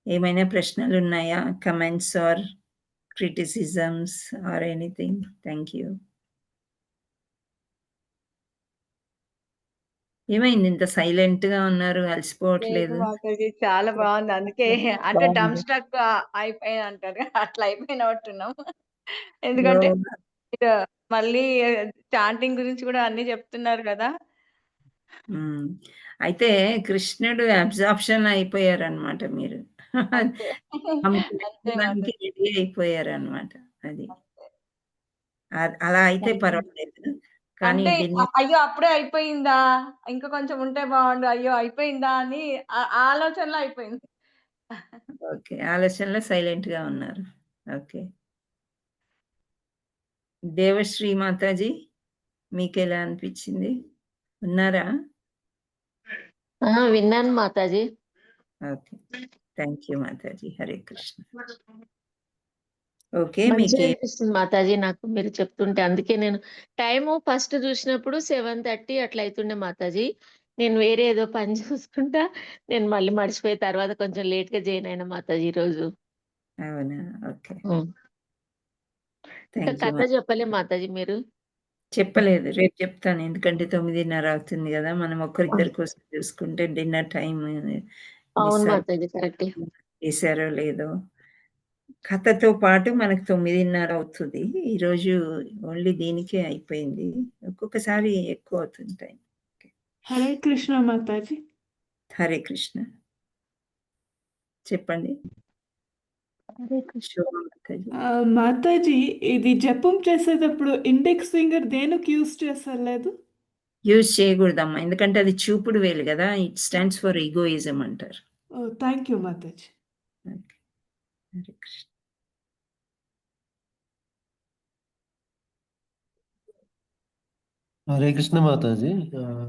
Speaker 1: ఏమైనా ప్రశ్నలు ఉన్నాయా? Comments or criticisms or anything? Thank you. ఏమైంది ఇంత సైలెంట్ గా ఉన్నారు? అలసిపోవట్లేదు?
Speaker 4: చాలా బాగుంది. అందుకే అంటే
Speaker 1: బాగుంది.
Speaker 4: డమ్ స్ట్రక్ అయిపోయింది అంటారు అట్లా అయిపోయినట్టున్నాం. ఎందుకంటే మీరు మళ్ళీ చాంటింగ్ గురించి కూడా అన్ని చెప్తున్నారు కదా.
Speaker 1: అయితే కృష్ణుడు అబ్జార్ప్షన్ అయిపోయారనమాట మీరు.
Speaker 4: అంతే అంతే
Speaker 1: దానికి రెడీ అయిపోయారనమాట. అది అలా అయితే పర్వాలేదు. కానీ
Speaker 4: అంటే
Speaker 1: దీన్ని
Speaker 4: అయ్యో అప్పుడే అయిపోయిందా, ఇంకా కొంచెం ఉంటే బాగుండు, అయ్యో అయిపోయిందా అని ఆలోచనలో అయిపోయింది.
Speaker 1: ఓకే, ఆలోచనలో సైలెంట్ గా ఉన్నారు. ఓకే. దేవశ్రీ మాతాజీ మీకు ఎలా అనిపించింది? ఉన్నారా?
Speaker 2: విన్నాను Mataji.
Speaker 1: Okay, thank you Mataji. Hare Krishna. Okay,
Speaker 2: మంచిగా
Speaker 1: మీకు
Speaker 2: అనిపిస్తుంది మాతాజీ నాకు మీరు చెప్తుంటే. అందుకే నేను టైము ఫస్ట్ చూసినప్పుడు 7:30 అట్లా అవుతుండే మాతాజీ. నేను వేరే ఏదో పని చూసుకుంటా నేను మళ్ళీ మర్చిపోయి తర్వాత కొంచెం లేట్ గా జాయిన్ అయినా మాతాజీ ఈరోజు.
Speaker 1: అవునా? ఓకే,
Speaker 2: ఇంకా
Speaker 1: థ్యాంక్ యూ.
Speaker 2: కథ చెప్పలే మాతాజీ మీరు?
Speaker 1: చెప్పలేదు, రేపు చెప్తాను. ఎందుకంటే 9:30 అవుతుంది కదా, మనం ఒక్కరిద్దరి కోసం చూసుకుంటే డిన్నర్ టైం
Speaker 2: అవును మాతాజీ, కరెక్ట్.
Speaker 1: చేశారో లేదో. కథతో పాటు మనకు 9:30 అవుతుంది. ఈరోజు ఓన్లీ దీనికే అయిపోయింది. ఒక్కొక్కసారి ఎక్కువ అవుతుంది టైం.
Speaker 6: హరే కృష్ణ మాతాజీ.
Speaker 1: హరే కృష్ణ. చెప్పండి. శోభ మాతాజీ.
Speaker 6: మాతాజీ, ఇది జపం చేసేటప్పుడు ఇండెక్స్ ఫింగర్ దేనికి యూస్ చేస్తలేదు?
Speaker 1: యూజ్ చేయకూడదమ్మా, ఎందుకంటే అది చూపుడు వేలు కదా, ఇట్ స్టాండ్స్ ఫర్ ఈగోయిజం అంటారు.
Speaker 6: Thank you Mataji.
Speaker 1: Okay. Hare Krishna.
Speaker 11: Hare Krishna Mataji.